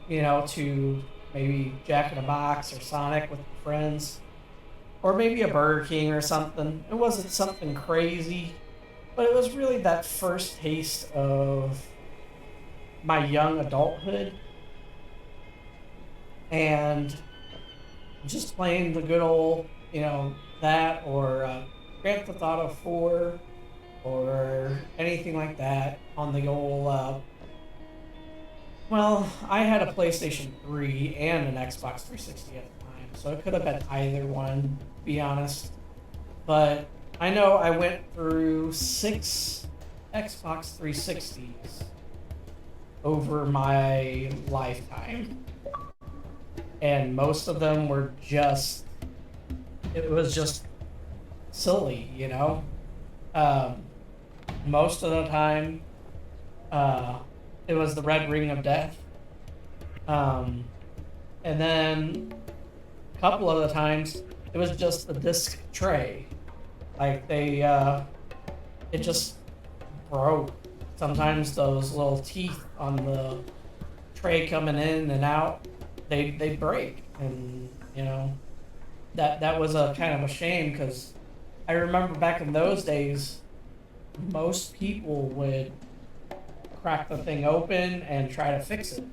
to maybe Jack in the Box or Sonic with friends, or maybe a Burger King or something. It wasn't something crazy, but it was really that first taste of my young adulthood and just playing the good old, that or Grand Theft Auto 4 or anything like that on the old. Well, I had a PlayStation 3 and an Xbox 360 at the time, so it could have been either one, to be honest. But I know I went through 6 Xbox 360s over my lifetime. And most of them were it was just silly, Most of the time, it was the Red Ring of Death. And then a couple of the times, it was just the disc tray. Like it just broke. Sometimes those little teeth on the tray coming in and out, they break. And, that was a kind of a shame because I remember back in those days, most people would crack the thing open and try to fix it.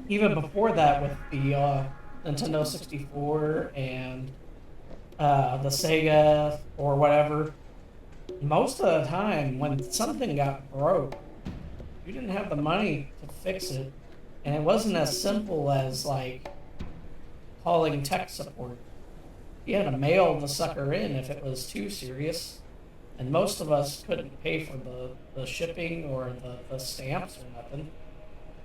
Even before that, with the Nintendo 64 and the Sega or whatever, most of the time when something got broke, you didn't have the money to fix it, and it wasn't as simple as like calling tech support. You had to mail the sucker in if it was too serious. And most of us couldn't pay for the shipping or the stamps or nothing.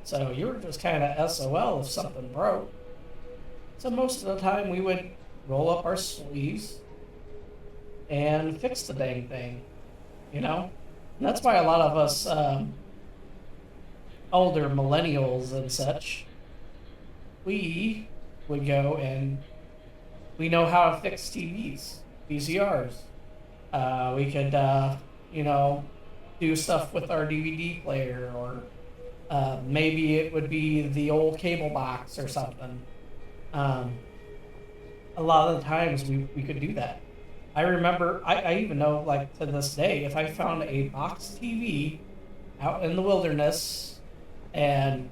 So you were just kind of SOL if something broke. So most of the time we would roll up our sleeves and fix the dang thing, And that's why a lot of us older millennials and such, we would go and we know how to fix TVs, VCRs. We could, do stuff with our DVD player, or maybe it would be the old cable box or something. A lot of the times we could do that. I remember, I even know, like, to this day, if I found a box TV out in the wilderness and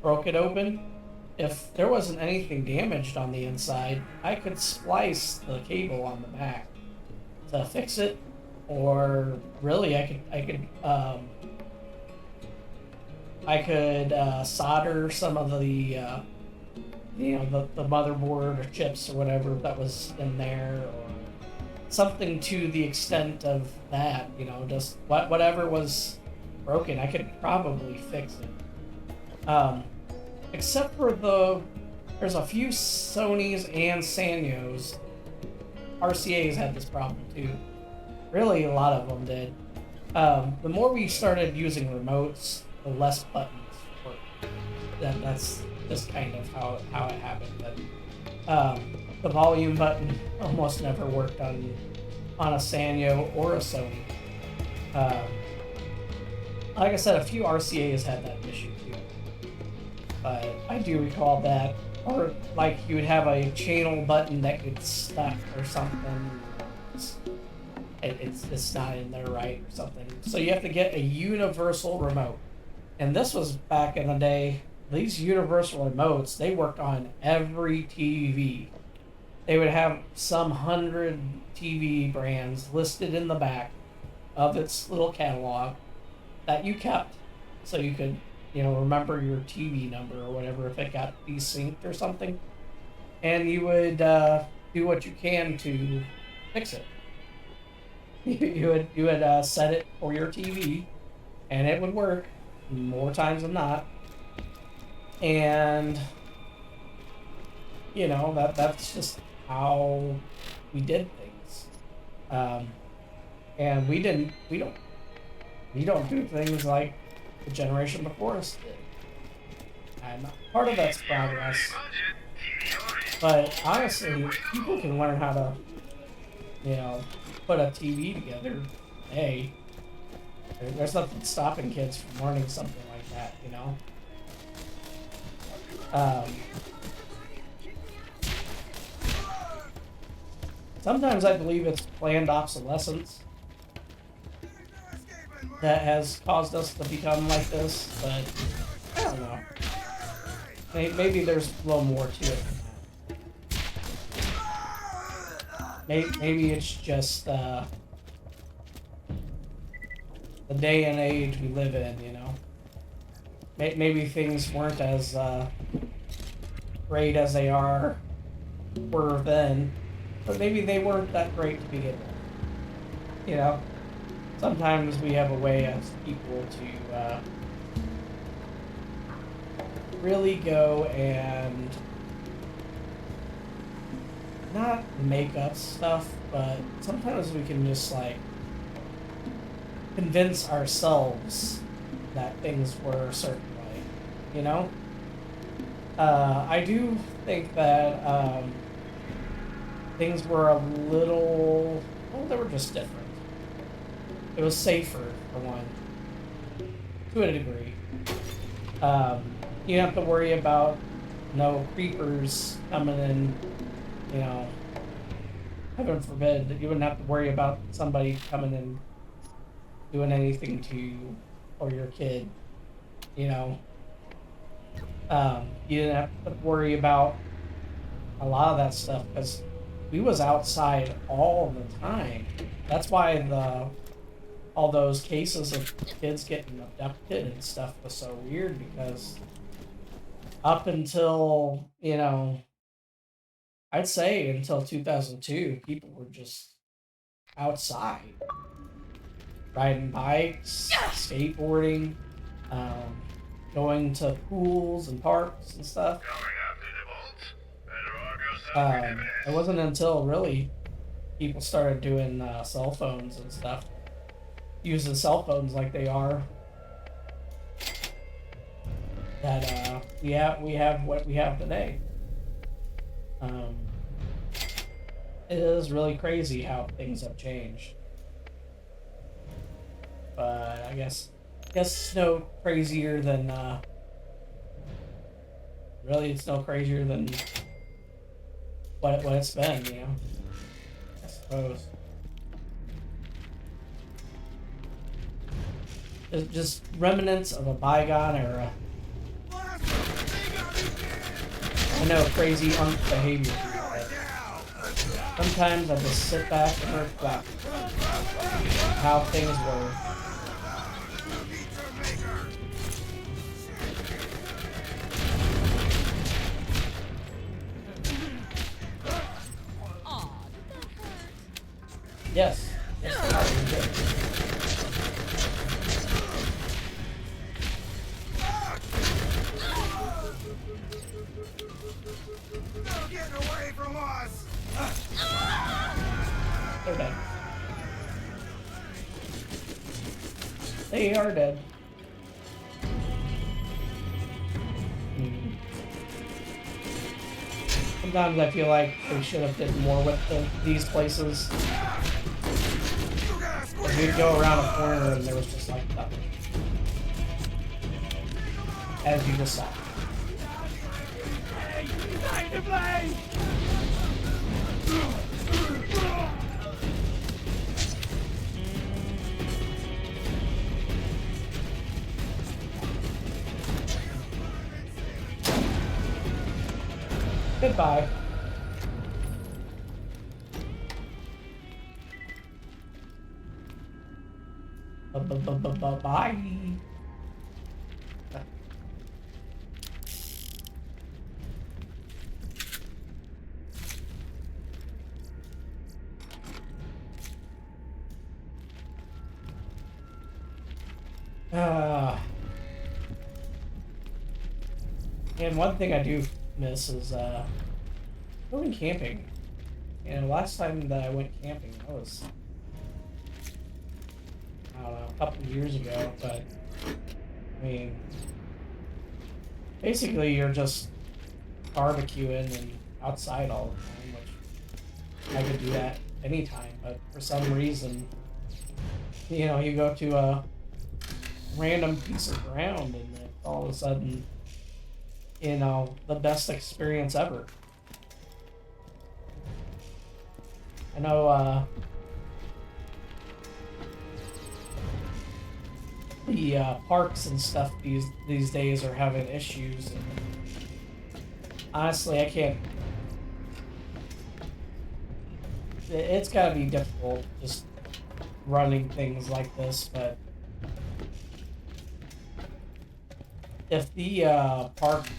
broke it open, if there wasn't anything damaged on the inside, I could splice the cable on the back to fix it, or really I could solder some of the the motherboard or chips or whatever that was in there, or something to the extent of that, just whatever was broken, I could probably fix it. Except for there's a few Sonys and Sanyos. RCA's had this problem too. Really, a lot of them did. The more we started using remotes, the less buttons worked. That's just kind of how it happened. But the volume button almost never worked on a Sanyo or a Sony. Like I said, a few RCA's had that issue too. But I do recall that. Or like you would have a channel button that gets stuck or something. It's not in there right or something. So you have to get a universal remote. And this was back in the day. These universal remotes, they worked on every TV. They would have some 100 TV brands listed in the back of its little catalog that you kept, so you could, remember your TV number or whatever if it got desynced or something. And you would do what you can to fix it. You would set it for your TV, and it would work more times than not. And that's just how we did things. And we don't do things like the generation before us did. And part of that's progress. But honestly, people can learn how to you know, put a TV together. Hey, there's nothing stopping kids from learning something like that, you know? Sometimes I believe it's planned obsolescence that has caused us to become like this, but I don't know. Maybe there's a little more to it than that. Maybe it's just the day and age we live in, you know? Maybe things weren't as great as they were then, but maybe they weren't that great to begin with. You know? Sometimes we have a way as people to really go and not make up stuff, but sometimes we can just like convince ourselves that things were a certain way, you know? I do think that things were a little, well, they were just different. It was safer, for one, to a degree. You don't have to worry about no creepers coming in, you know, heaven forbid, that you wouldn't have to worry about somebody coming in doing anything to you or your kid, you know. You didn't have to worry about a lot of that stuff because we was outside all the time. That's why all those cases of kids getting abducted and stuff was so weird, because up until, you know, I'd say until 2002, people were just outside, riding bikes, skateboarding, going to pools and parks and stuff. Going up to the vault? Better arm yourself in the It wasn't until really people started doing cell phones and stuff, using cell phones like they are, that we have what we have today. It is really crazy how things have changed, but I guess it's no crazier than really it's no crazier than what it's been, you know, I suppose. It's just remnants of a bygone era. I know crazy behavior, but sometimes I just sit back and reflect how things were. Yes. Yes, it did. No getting away from us! They're dead. They are dead. Sometimes I feel like they should have did more with these places. Like we'd go around a corner and there was just like nothing. As you just saw. Goodbye. Bye. And one thing I do miss is going camping. And last time that I went camping, that was, I don't know, a couple of years ago, but I mean, basically you're just barbecuing and outside all the time, which I could do that anytime, but for some reason, you know, you go to a random piece of ground and it's all of a sudden, you know, the best experience ever. I know, the parks and stuff these days are having issues, and honestly, I can't. It's got to be difficult just running things like this, but if the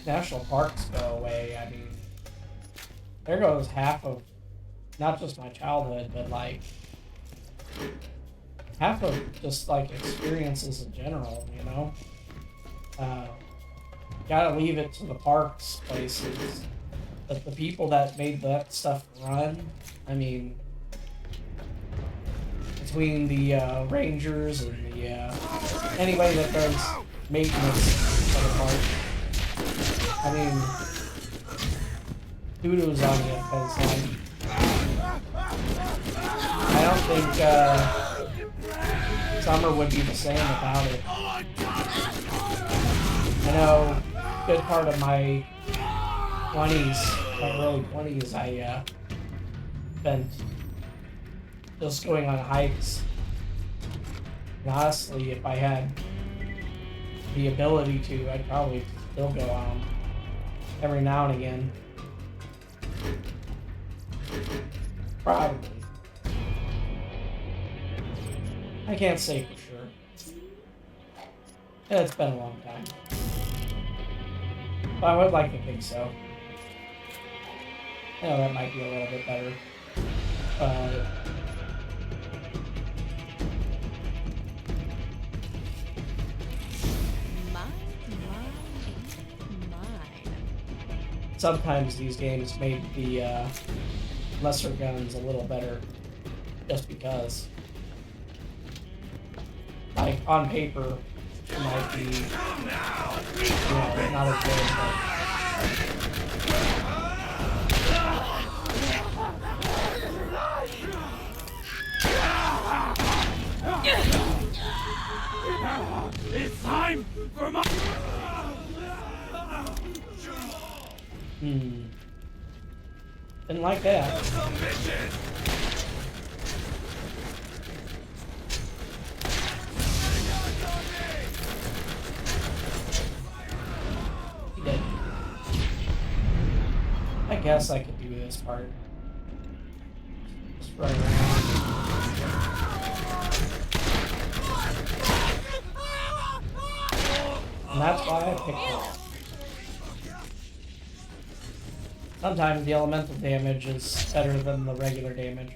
national parks go away, I mean, there goes half of not just my childhood, but like half of just like experiences in general, you know? Gotta leave it to the parks places. But the people that made that stuff run, I mean, between the rangers and the anybody that does maintenance for the park, I mean, kudos on you, because like, I don't think summer would be the same without it. I know a good part of my 20s, my early 20s, I spent just going on hikes. And honestly, if I had the ability to, I'd probably still go on every now and again. Probably. I can't say for sure. It's been a long time. But I would like to think so. You know, that might be a little bit better. Sometimes these games made the lesser guns a little better, just because. Like, on paper, it might be, you know, not as good, but... It's time for my... Didn't like that. He did. I guess I could do this part. Just run around. And that's why I picked it. Sometimes the elemental damage is better than the regular damage.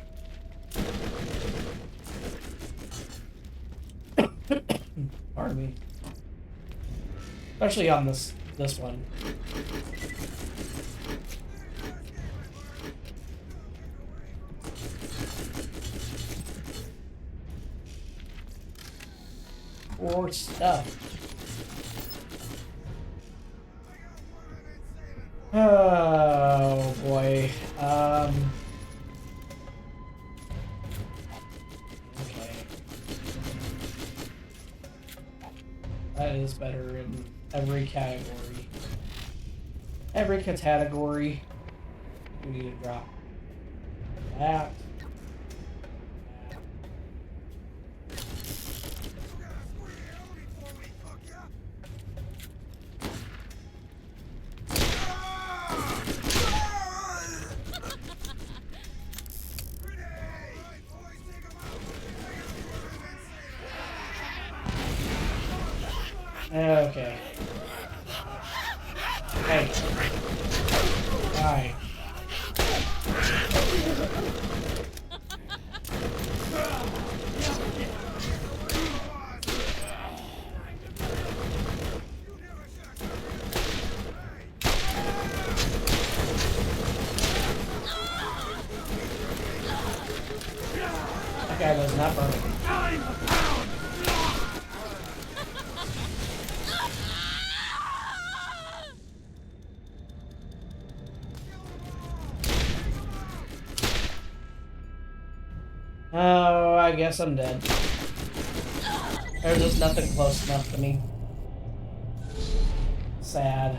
Pardon me. Especially on this one. Or stuff. Oh boy. Okay. That is better in every category. Every category. We need to drop that. Okay. Hey. Alright. That guy was not burning. Oh, I guess I'm dead. There's just nothing close enough to me. Sad.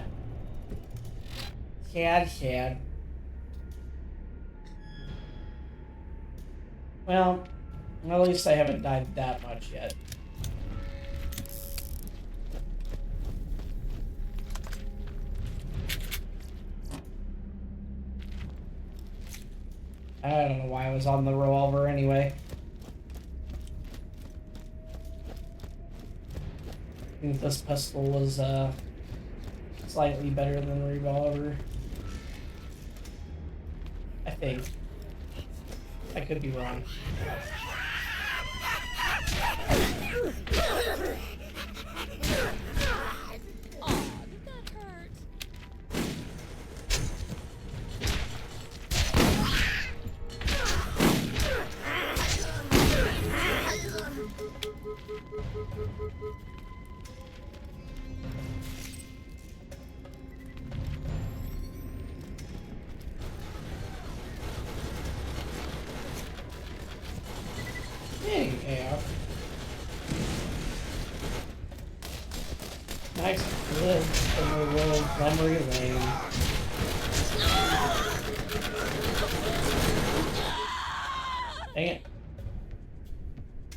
Sad. Well, at least I haven't died that much yet. I don't know why I was on the revolver anyway. I think this pistol was slightly better than the revolver. I think. I could be wrong. Aw, did that hurt? Yeah. Nice live in the world memory lane. Dang it.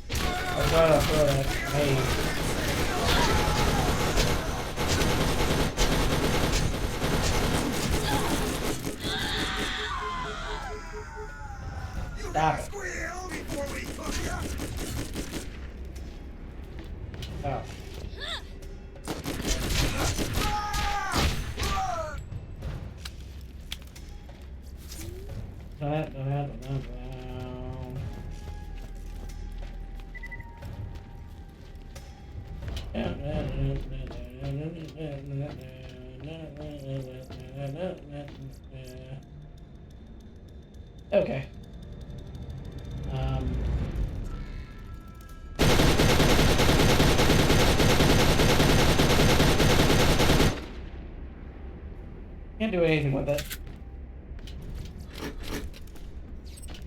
I was trying to throw that grenade. Stop it. Squeal before we cook ya. Oh. Okay. Can't do anything with it.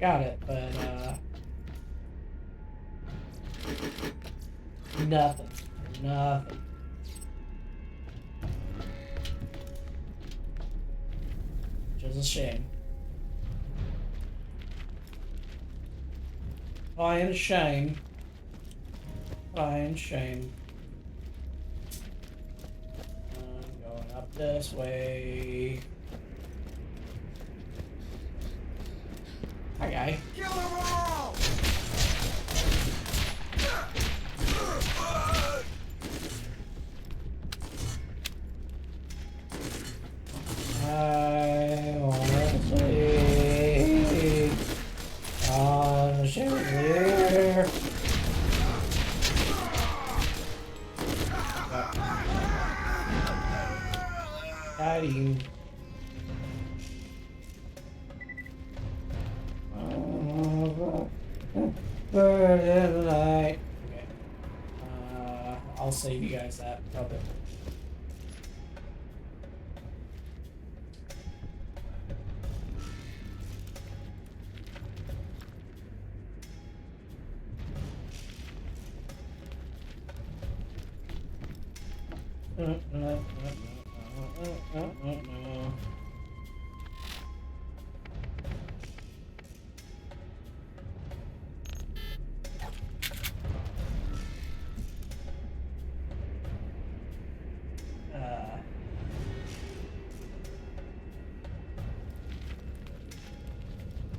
Got it, but nothing. Nothing. Which is a shame. Fine shame. Fine shame. I'm going up this way. Hi, guy. Kill them all! I wanna sleep on the chandelier. Got him. Bird in the night. Okay. I'll save you guys that. Okay.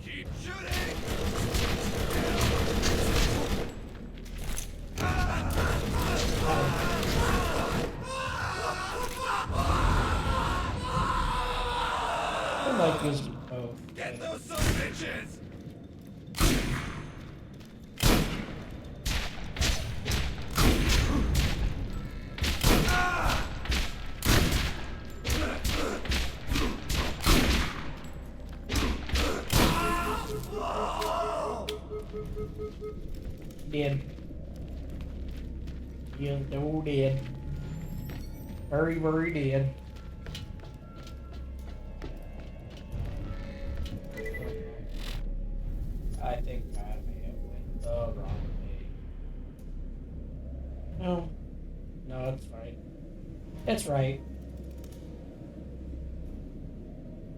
Keep shooting! I like using both. Get those son of bitches! Dead. You're so dead. Very, very dead. I think I may have No. No, it's right. It's right.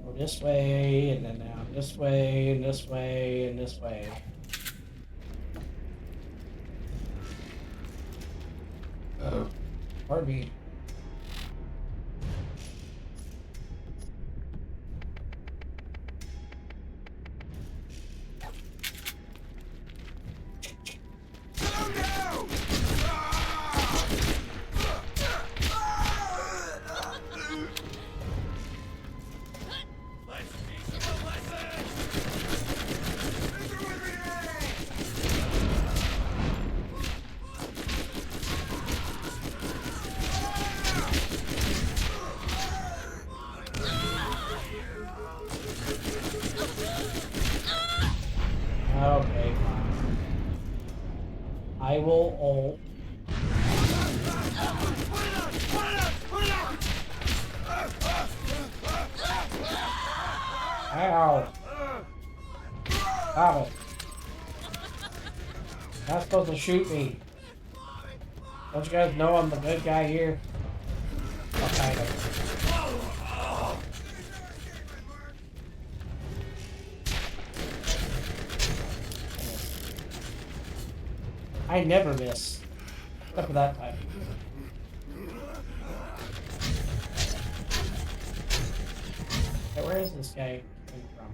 Go this way, and then down this way, and this way, and this way. Pardon me. Okay, fine. I will ult. Ow! Stop it. You're not supposed to shoot me. Don't you guys know I'm the good guy here? Well, kind of. I never miss. Except for that time. Okay, where is this guy coming from?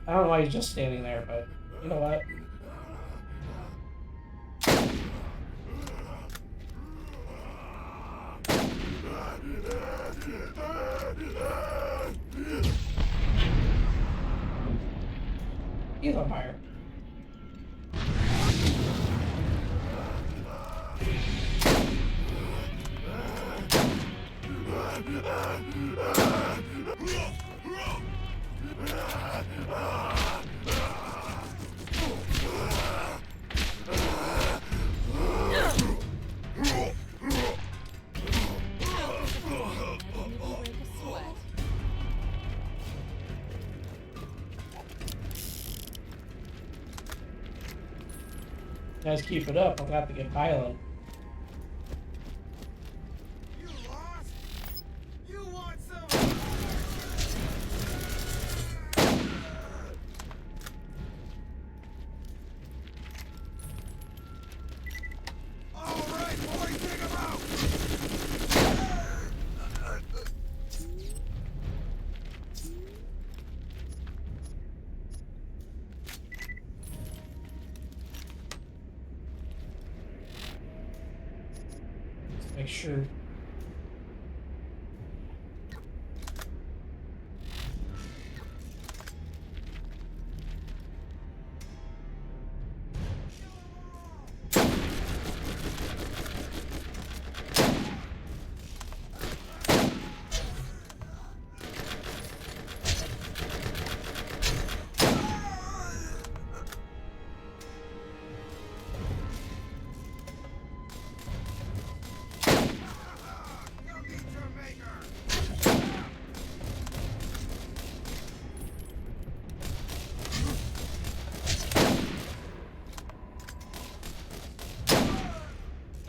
I don't know why he's just standing there, but you know what? He's on fire. Guys, keep it up. I'm gonna have to get violent. You lost? You want some? All right, boys, take him out. Make sure.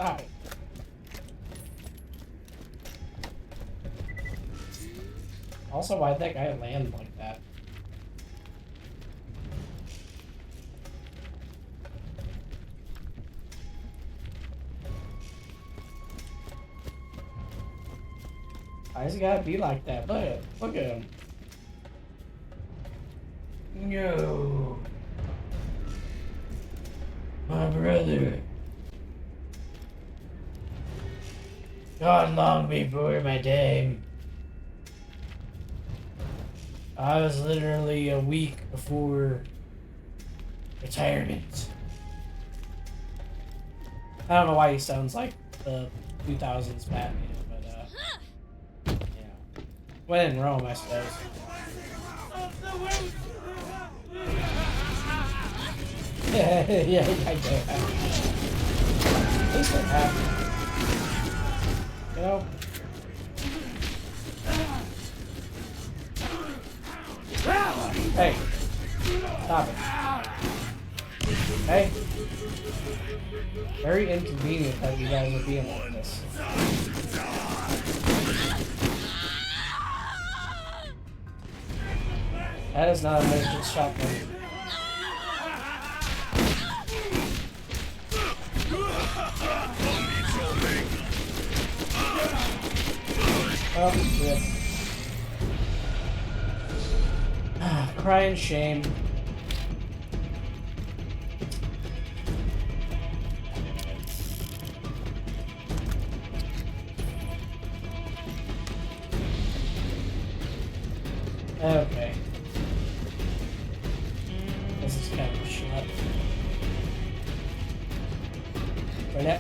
Stop it. Also, why'd that guy land like that? Why's he gotta be like that? Look at him. No. My brother. Gone long before my time. I was literally a week before retirement. I don't know why he sounds like the 2000s Batman, but yeah. When in Rome, I suppose. Yeah, I do. At least I'm happy. You know, Hey. Stop it. Hey. Very inconvenient that you guys are being like this. That is not a midget shotgun. Oh, shit. Crying shame. Okay. This is kind of a shot. Right now.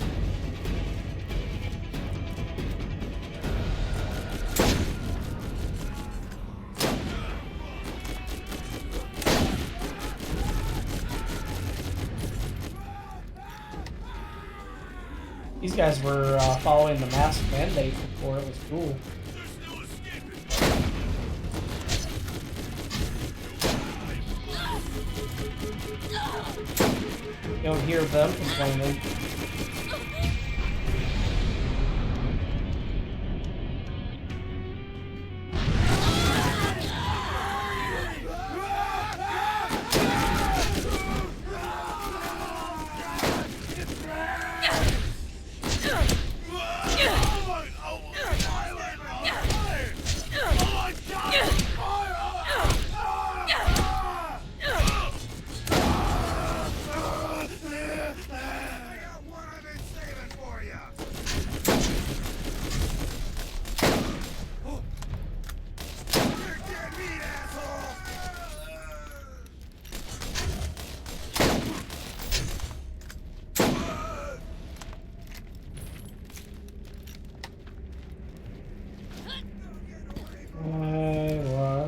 These guys were following the mask mandate before. It was cool. You don't hear them complaining.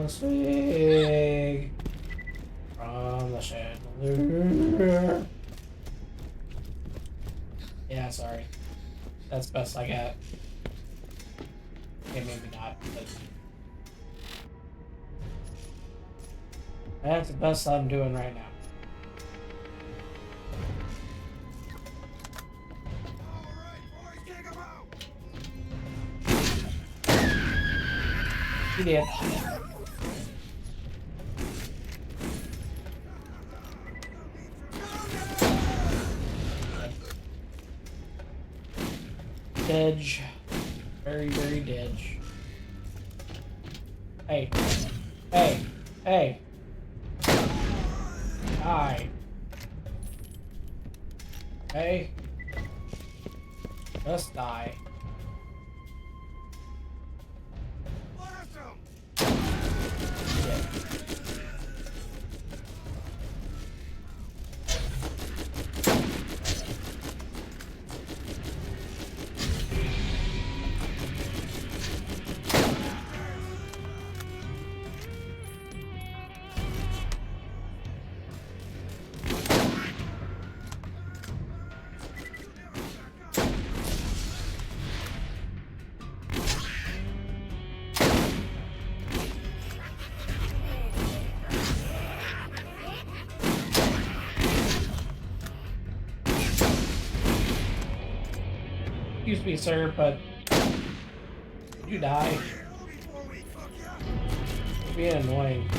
Swing from the chandelier. Yeah, sorry. That's the best I got. Okay, maybe not, but that's the best I'm doing right now. He did. Dedge. Very, very dedge. Hey. Hey. Hey. Die. Hey. Just die. Excuse me, sir, but you die. You're being annoying.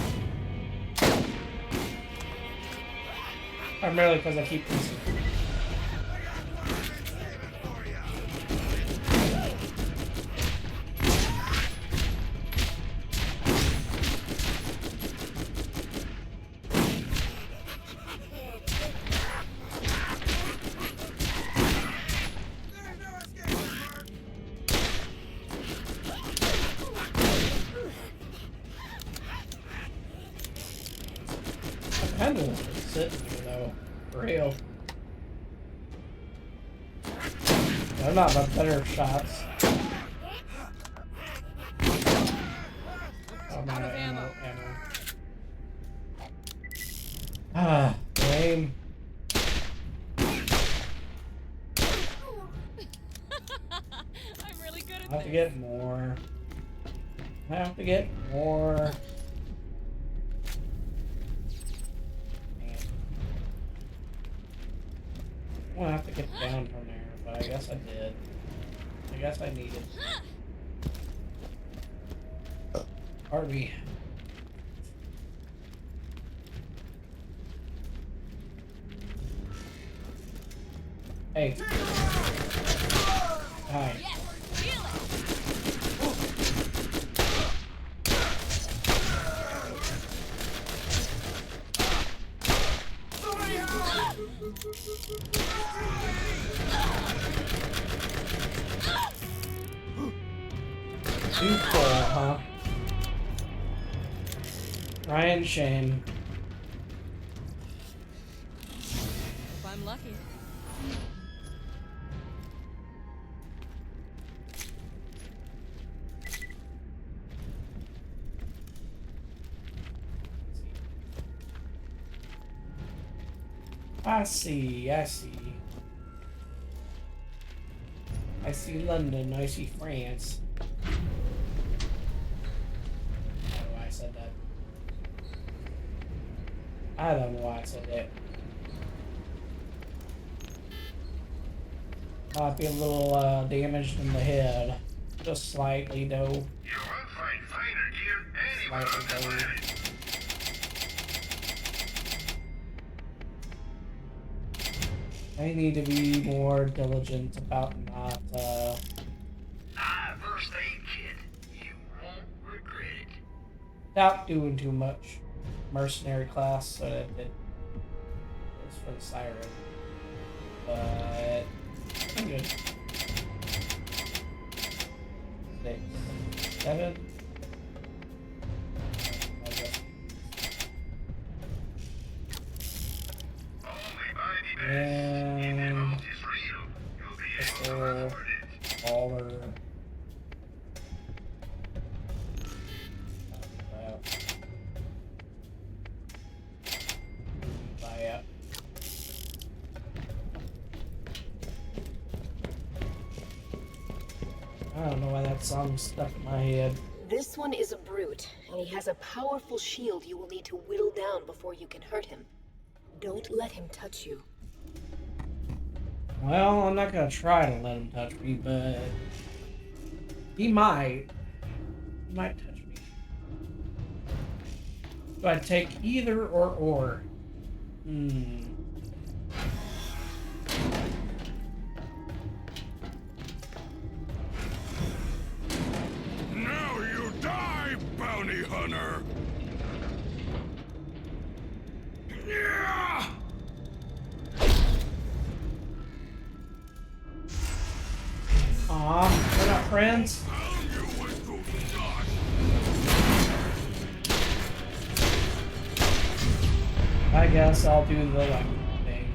Primarily because I keep missing. Kind of sitting here though, for real. They're not my better shots. Oh, man, ammo. Ah, lame. I'm really good at I have to get more. I have to get more. I won't have to get down from there, but I guess I did. I guess I needed. Harvey. Hey. Hi. Too cool, huh? Ryan Shane. If I'm lucky. I see. I see London, I see France. I don't know why I said that. I don't know why I said that. Might be a little damaged in the head. Just slightly, though. You won't find finer gear anywhere on the planet. I need to be more diligent about not, First aid kit. You won't regret it. without doing too much. Mercenary class, so that it was for the siren. But I'm good. 6, 7. I guess. Only by the best. And If the vault is real, you'll be able to afford it. baller. Buy up. I don't know why that song's stuck in my head. This one is a brute, and he has a powerful shield you will need to whittle down before you can hurt him. Don't let him touch you. Well, I'm not gonna try to let him touch me, but he might. He might touch me. Do I take either or? Now you die, bounty hunter! Yeah! Aw, we're not friends? Found you with those dots! I guess I'll do the like thing.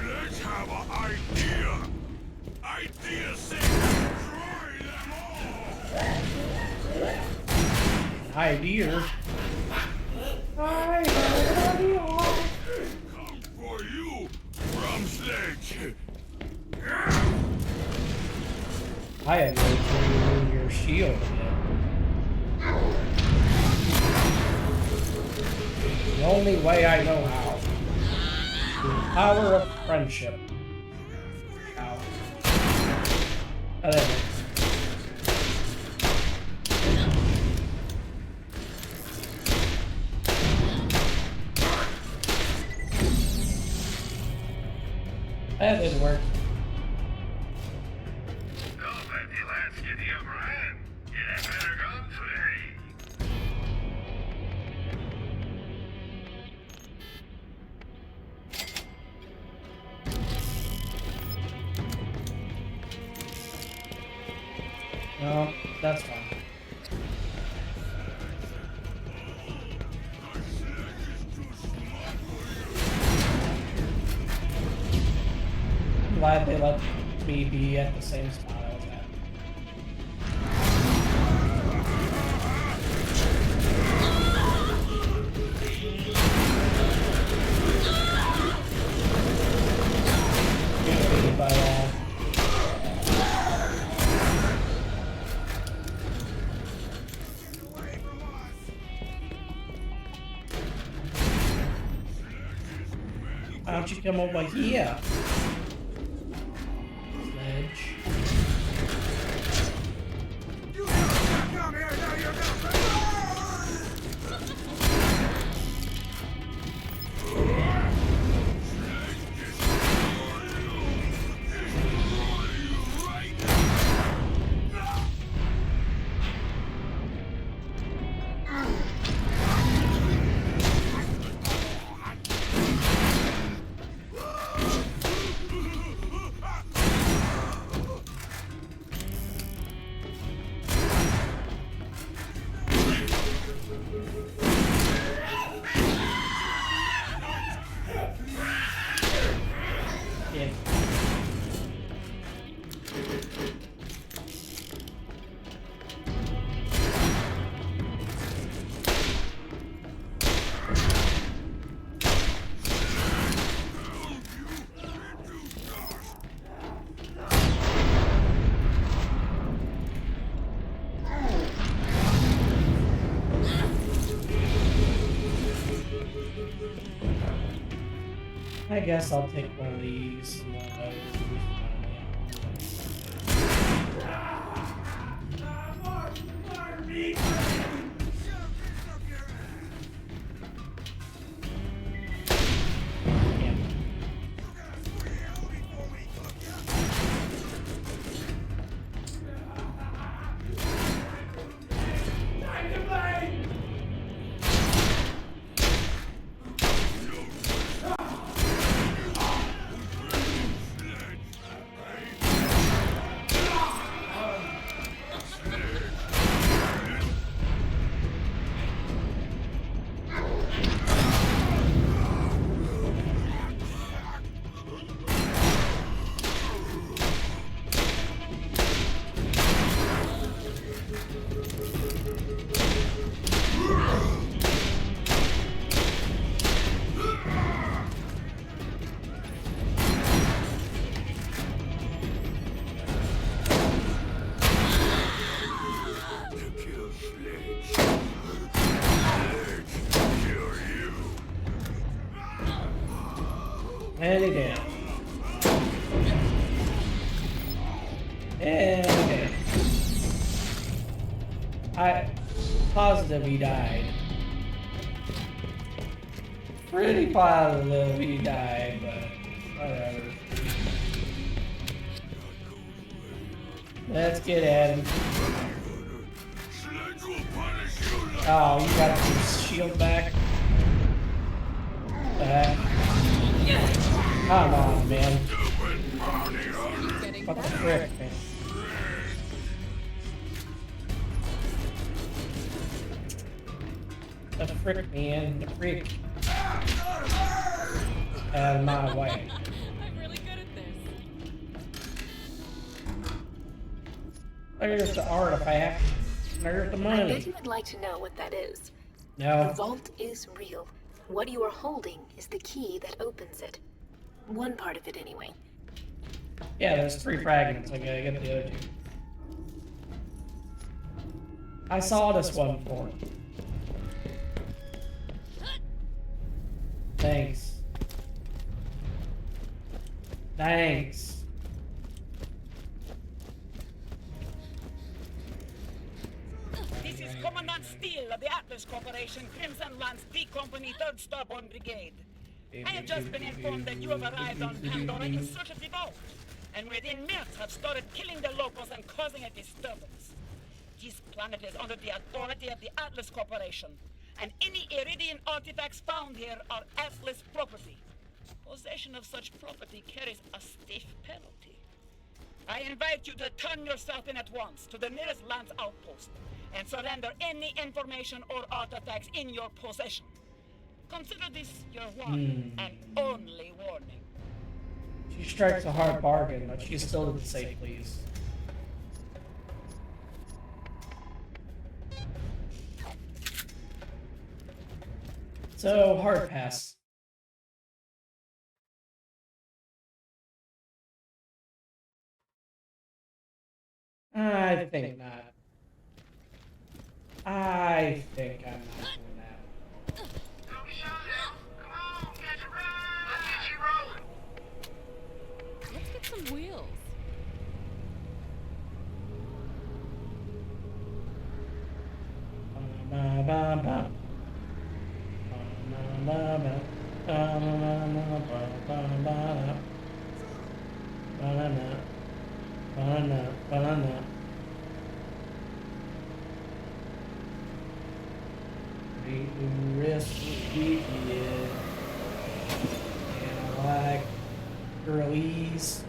Let's have an idea! Idea says destroy them all! Idea. Come for you, Rumsledge! I had no clue your shield yet. The only way I know how. The power of friendship. Ow. Oh, there it is. That didn't work. Don't let the lads get the upper hand. Get a better gun today. No, that's fine. I'm glad they let me be at the same spot I was at. Get beat by all. Away from us! Why don't you come over here? Sledge. You never should have come here, now you're gonna pay! Yeah. I guess I'll take one of these and one of those. Yeah. And he did. And he did. I positive he died. Pretty positive he died, but whatever. Let's get at him. Oh, you got his shield back. Come on, man. What the frick, man? The frick, man. The frick. Out of my way. I'm really good at this. There's the artifact. There's the I money. bet you would like to know what that is. The No. vault is real. What you are holding is the key that opens it. One part of it, anyway. Yeah, there's 3 fragments. I gotta get the other 2. I saw this one before. Thanks. Thanks. This is Commandant Steele of the Atlas Corporation, Crimson Lance D Company, 3rd Starborn Brigade. I have just been informed that you have arrived on Pandora in search of the vault, and within minutes have started killing the locals and causing a disturbance. This planet is under the authority of the Atlas Corporation, and any Iridian artifacts found here are Atlas property. Possession of such property carries a stiff penalty. I invite you to turn yourself in at once to the nearest Lance outpost and surrender any information or artifacts in your possession. Consider this your warning, and only warning. She strikes a hard bargain, but she still didn't say please. So, hard pass. I think not. I think I'm not doing that. Don't be shy now. Come on, catch a ride. Let's get you rolling. Let's get some wheels. Risky, yeah. And I like girlies.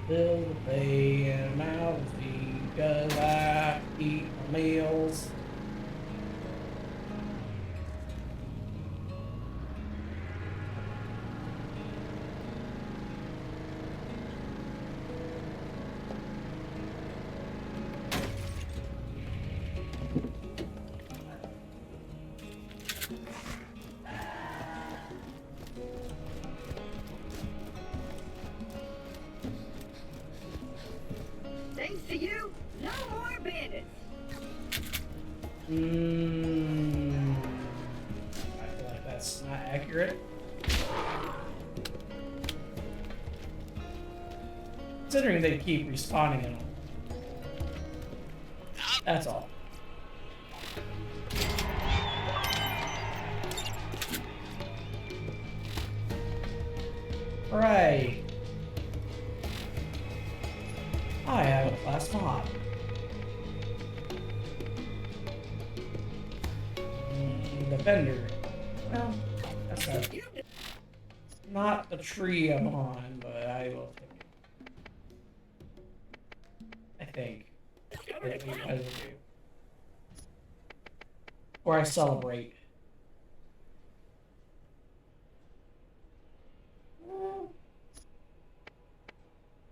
Fill the bay and mouth feed, 'cause I eat my meals. Thanks to you, no more bandits. I feel like that's not accurate. Considering they keep respawning in them. That's all. Hooray! I have a class mod. Defender. Well, that's not the tree I'm on, but I will take it. I think. That you guys do. Or I celebrate.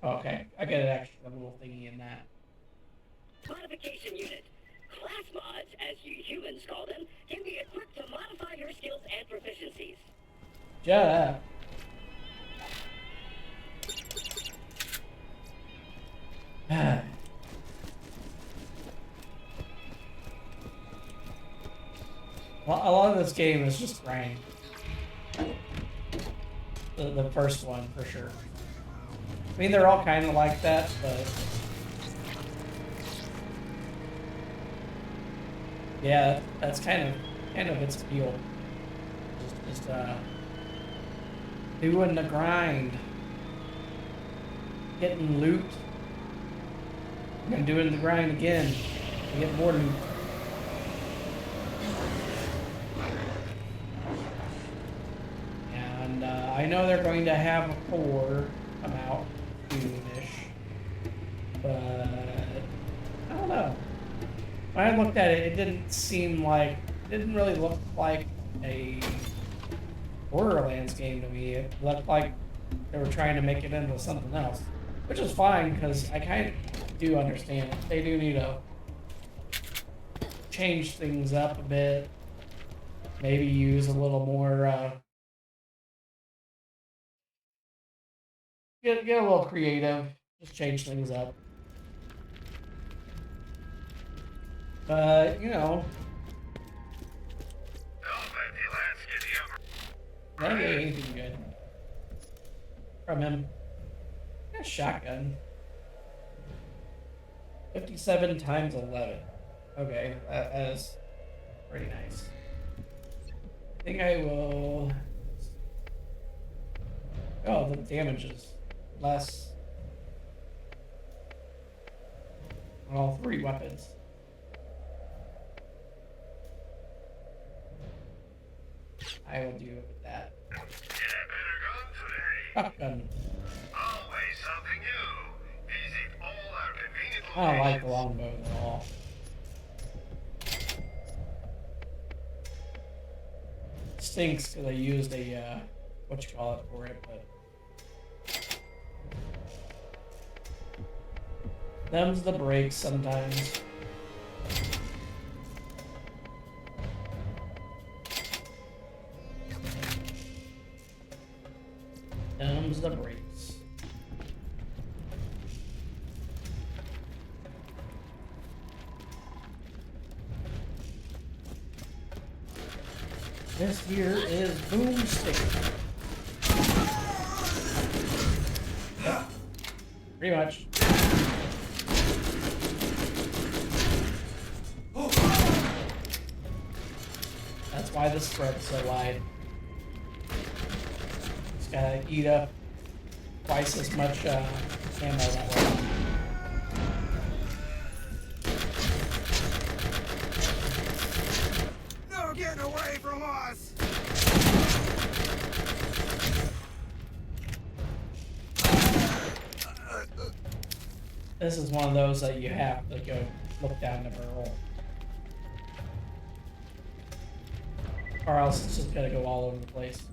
Okay, I get an extra little thingy in that. Modification unit. Class mods, as you humans call them, can be equipped to modify your skills and proficiencies. Shut up. Well, a lot of this game is just grind. The first one, for sure. I mean, they're all kind of like that, but... yeah, that's kind of its appeal. Just doing the grind. Getting loot. And doing the grind again. To get more loot. And I know they're going to have a 4 come out soon-ish. But I don't know. When I looked at it, it didn't really look like a Borderlands game to me. It looked like they were trying to make it into something else, which is fine because I kind of do understand it. They do need to change things up a bit, maybe use a little more, get a little creative, just change things up. But, you know, Don't let the lads get you. that ain't anything good from him. A shotgun. 57 times 11. Okay, that is pretty nice. I think I will. Oh, the damage is less on all three weapons. I will do it with that. Yeah, better gun today. Shotgun. Always something new. Visit all our convenient I don't like locations. the longbow at all. Stinks because I used a what you call it for it, but them's the breaks sometimes. Them's the breaks. This here is Boomstick. Yep. Pretty much. That's why the spread's so wide. It's gotta eat up twice as much ammo that way. No getting away from us! This is one of those that you have to go look down the barrel. Or else it's just gonna go all over the place.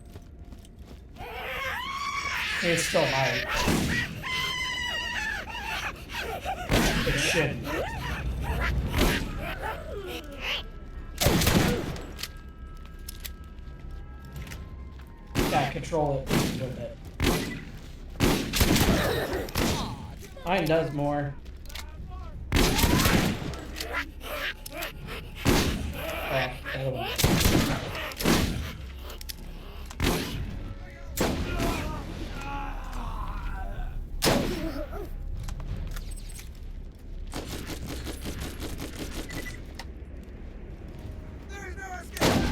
It still might. It shouldn't. Gotta control it with it. Mine does more. Oh, There's no escape!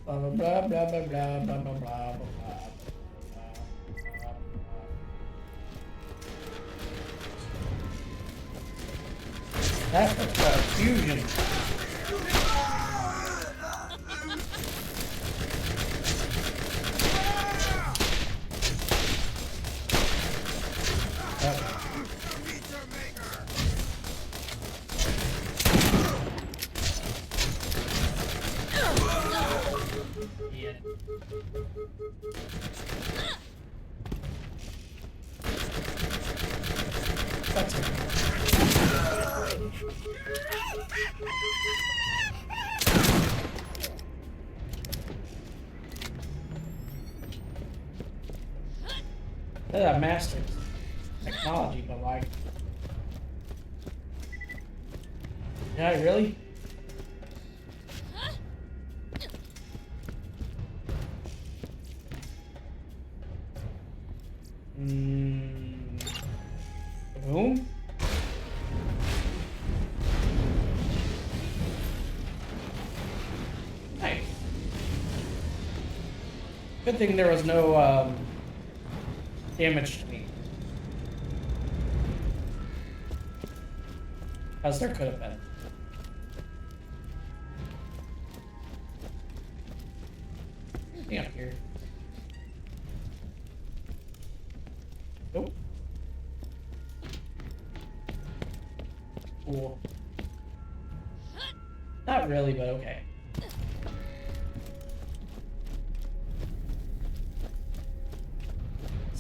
Blah blah blah blah blah blah blah blah blah blah. That's a fusion. Pizza maker! Yeah. That's it. That master technology, but like, yeah, really? Boom. Nice. Good thing there was no damage to me. As there could have been. Anything up here? Nope. Cool. Not really, but okay.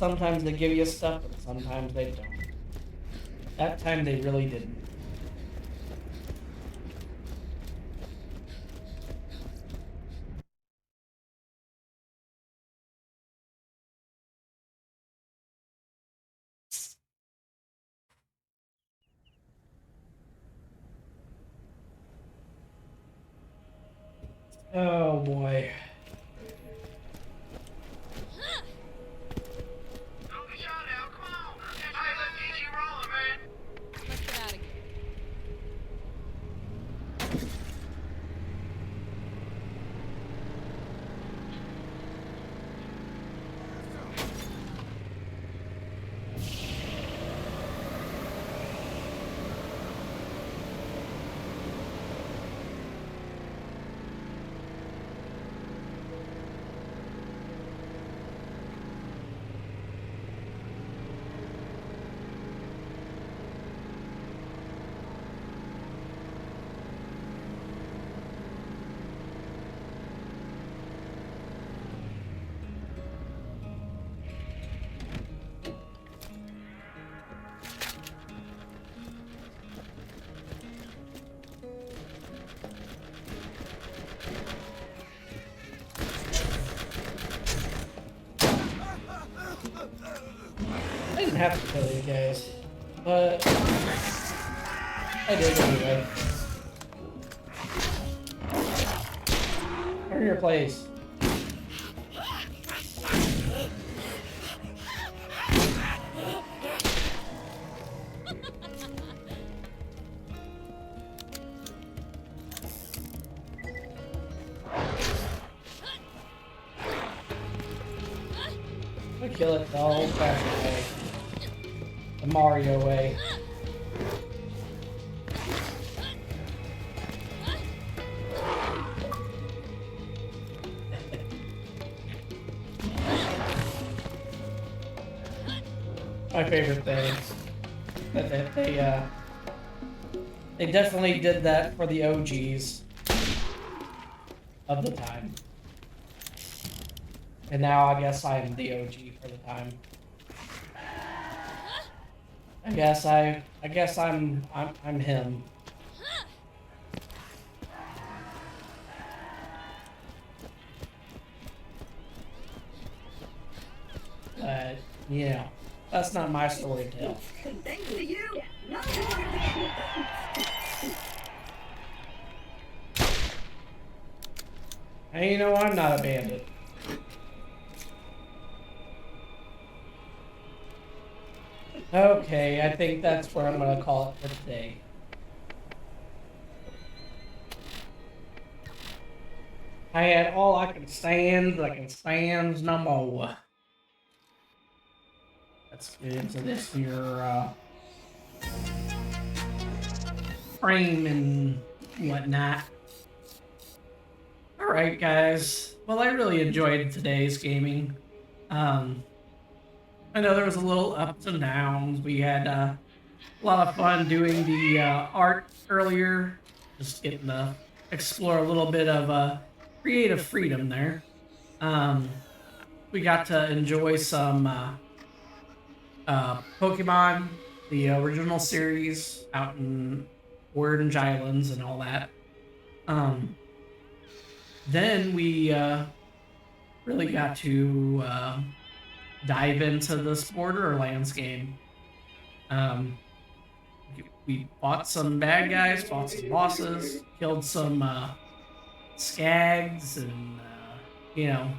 sometimes they give you stuff, and sometimes they don't. That time they really didn't. Oh boy. Don't be shy now, come on. Hey, let's get you rolling, man. Let's get out of here. I didn't have to kill you guys, but I did anyway. Earn your place. I kill it the old-fashioned way, the Mario way. My favorite thing. That they definitely did that for the OGs of the time. And now I guess I am the OG for the time. I guess I'm him. But yeah, that's not my story to tell. Thanks to you, no more And you know, I'm not a bandit. Okay, I think that's where I'm gonna call it for today. I had all I can stand no more. Let's get into this here, frame and whatnot. Alright, guys. Well, I really enjoyed today's gaming. I know there was a little ups and downs. We had a lot of fun doing the art earlier. Just getting to explore a little bit of creative freedom there. We got to enjoy some Pokemon, the original series out in Orange Islands and all that. Then we really got to dive into this Borderlands game. We fought some bad guys, fought some bosses, killed some skags, and you know,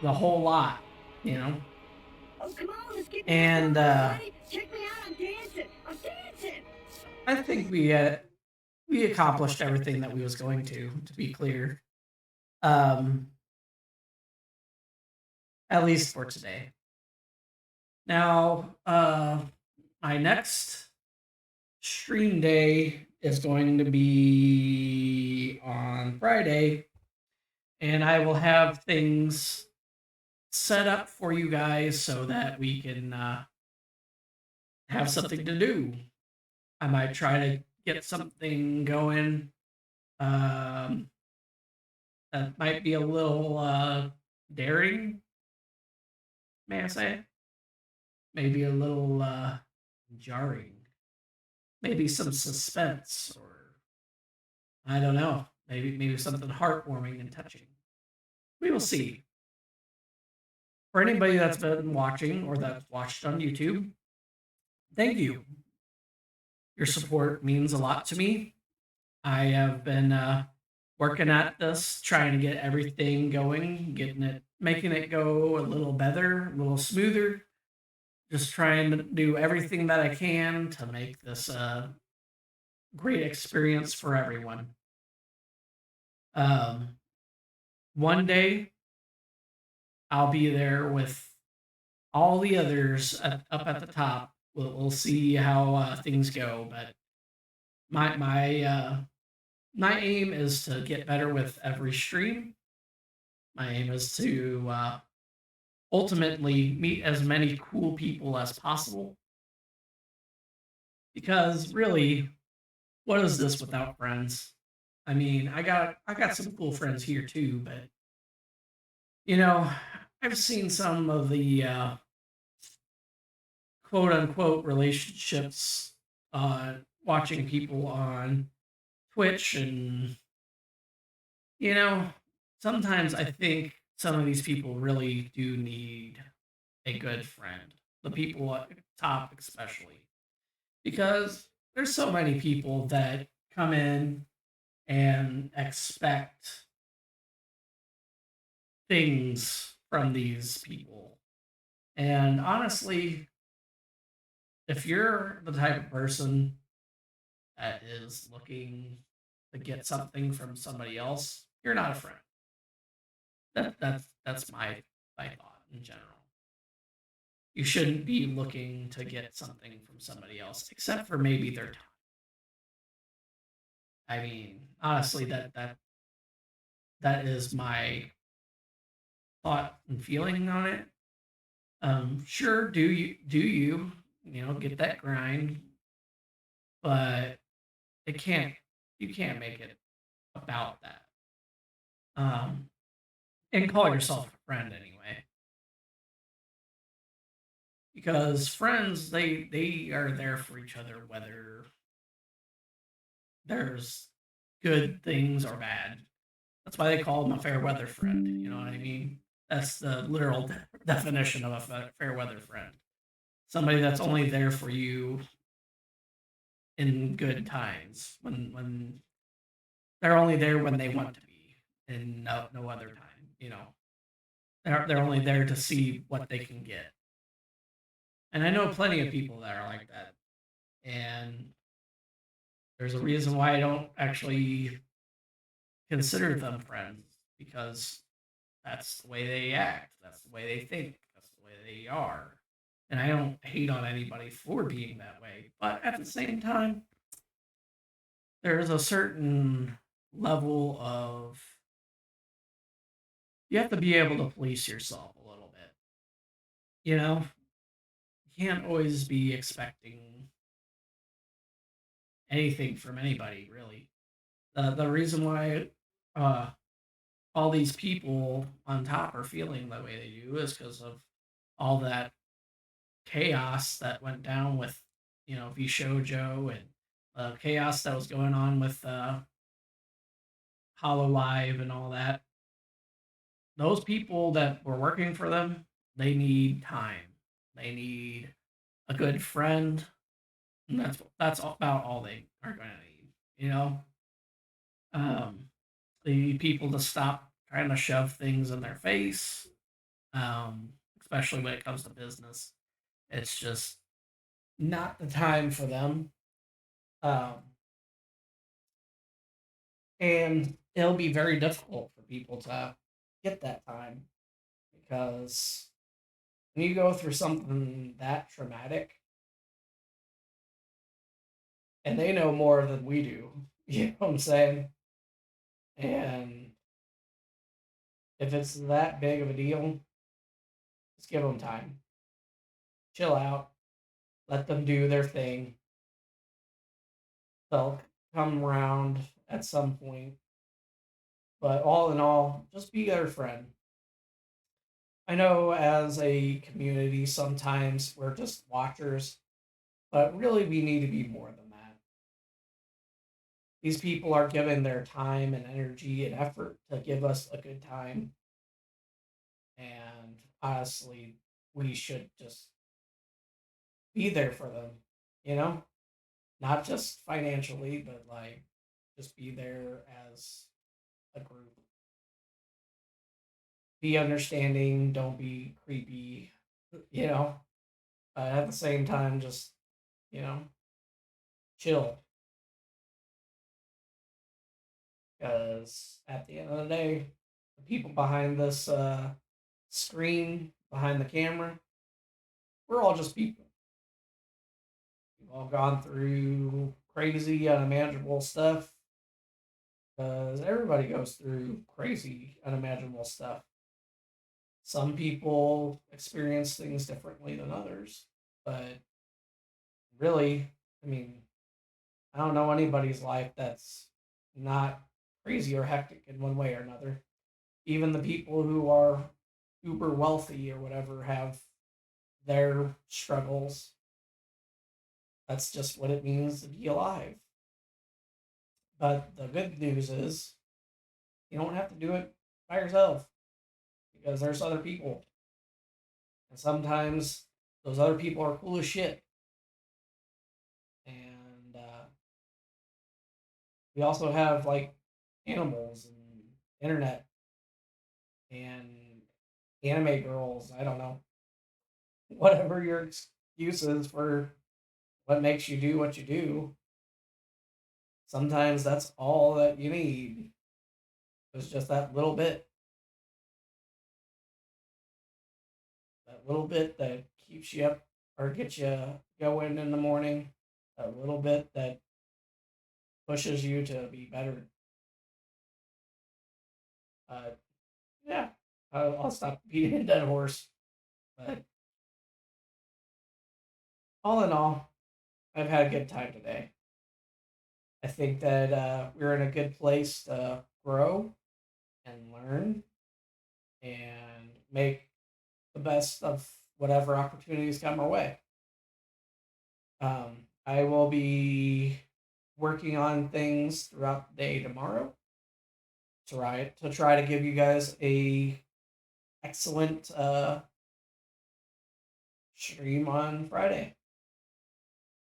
the whole lot. You know. Oh, come on, let's get And check me out, I'm dancing. I'm dancing. I think we accomplished everything that we was going to be clear. At least for today. Now, my next stream day is going to be on Friday, and I will have things set up for you guys so that we can have something to do. I might try to get something going. That might be a little daring, may I say? maybe a little jarring, maybe some suspense, or I don't know, maybe something heartwarming and touching. We will see. For anybody that's been watching or that's watched on YouTube, thank you. Your support means a lot to me. I have been working at this, trying to get everything going, making it go a little better, a little smoother. Just trying to do everything that I can to make this a great experience for everyone. Um, One day I'll be there with all the others up at the top. We'll see how things go, but my my aim is to get better with every stream. My aim is to ultimately meet as many cool people as possible. Because really, what is this without friends? I mean, I got some cool friends here too, but you know, I've seen some of the quote unquote relationships uh watching people on Twitch, and you know, sometimes I think some of these people really do need a good friend. The people at the top especially. Because there's so many people that come in and expect things from these people. And honestly, if you're the type of person that is looking to get something from somebody else, you're not a friend. That's my thought in general. You shouldn't be looking to get something from somebody else, except for maybe their time. I mean, honestly, that is my thought and feeling on it. Sure, you know, get that grind, but it can't you can't make it about that. Um, and call yourself a friend anyway, because friends they are there for each other whether there's good things or bad. That's why they call them a fair weather friend. You know what I mean? That's the literal definition of a fair weather friend. Somebody that's only there for you in good times, when they're only there when they want to be, and no other time. You know, they're only there to see what they can get. And I know plenty of people that are like that. And there's a reason why I don't actually consider them friends, because that's the way they act, that's the way they think, that's the way they are. And I don't hate on anybody for being that way, but at the same time, there's a certain level of you have to be able to police yourself a little bit. You know, you can't always be expecting anything from anybody, really. The reason why uh, all these people on top are feeling the way they do is because of all that chaos that went down with, you know, Vishojo, and chaos that was going on with Hollow Live and all that. Those people that were working for them, they need time. They need a good friend, and about all they are going to need. You know, um, they need people to stop trying to shove things in their face, especially when it comes to business. It's just not the time for them. Um, and it'll be very difficult for people to get that time, because when you go through something that traumatic, and they know more than we do, you know what I'm saying? And if it's that big of a deal, just give them time. Chill out. Let them do their thing. They'll come around at some point. But all in all, just be their friend. I know as a community, sometimes we're just watchers, but really we need to be more than that. These people are giving their time and energy and effort to give us a good time. And honestly, we should just be there for them, you know? Not just financially, but like just be there as a group. Be understanding, don't be creepy, you know? At the same time, just, you know, chill. Because at the end of the day, the people behind this screen, behind the camera, we're all just people. We've all gone through crazy, unimaginable stuff. Because everybody goes through crazy, unimaginable stuff. Some people experience things differently than others, but really, I mean, I don't know anybody's life that's not crazy or hectic in one way or another. Even the people who are uber wealthy or whatever have their struggles. That's just what it means to be alive. But the good news is you don't have to do it by yourself because there's other people. And sometimes those other people are cool as shit. And we also have like animals and internet and anime girls. I don't know. Whatever your excuse is for what makes you do what you do, sometimes that's all that you need. It's just that little bit that keeps you up or gets you going in the morning, a little bit that pushes you to be better. Uh, yeah, I'll stop beating a dead horse. But all in all, I've had a good time today. I think that we're in a good place to grow and learn and make the best of whatever opportunities come our way. I will be working on things throughout the day tomorrow to try to give you guys a excellent stream on Friday.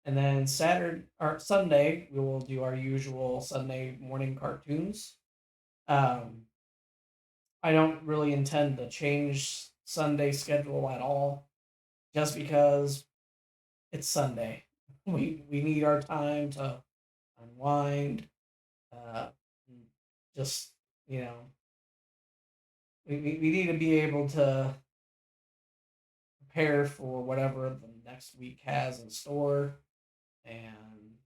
And then Saturday or Sunday, we will do our usual Sunday morning cartoons. Um, I don't really intend to change Sunday schedule at all, just because it's Sunday. We need our time to unwind. Uh, just you know, we need to be able to prepare for whatever the next week has in store. And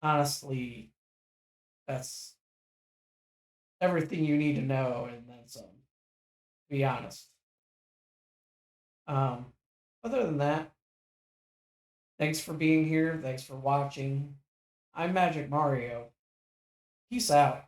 honestly, that's everything you need to know, and then some. To be honest. Um, Other than that, thanks for being here. Thanks for watching. I'm Magic Mario. Peace out.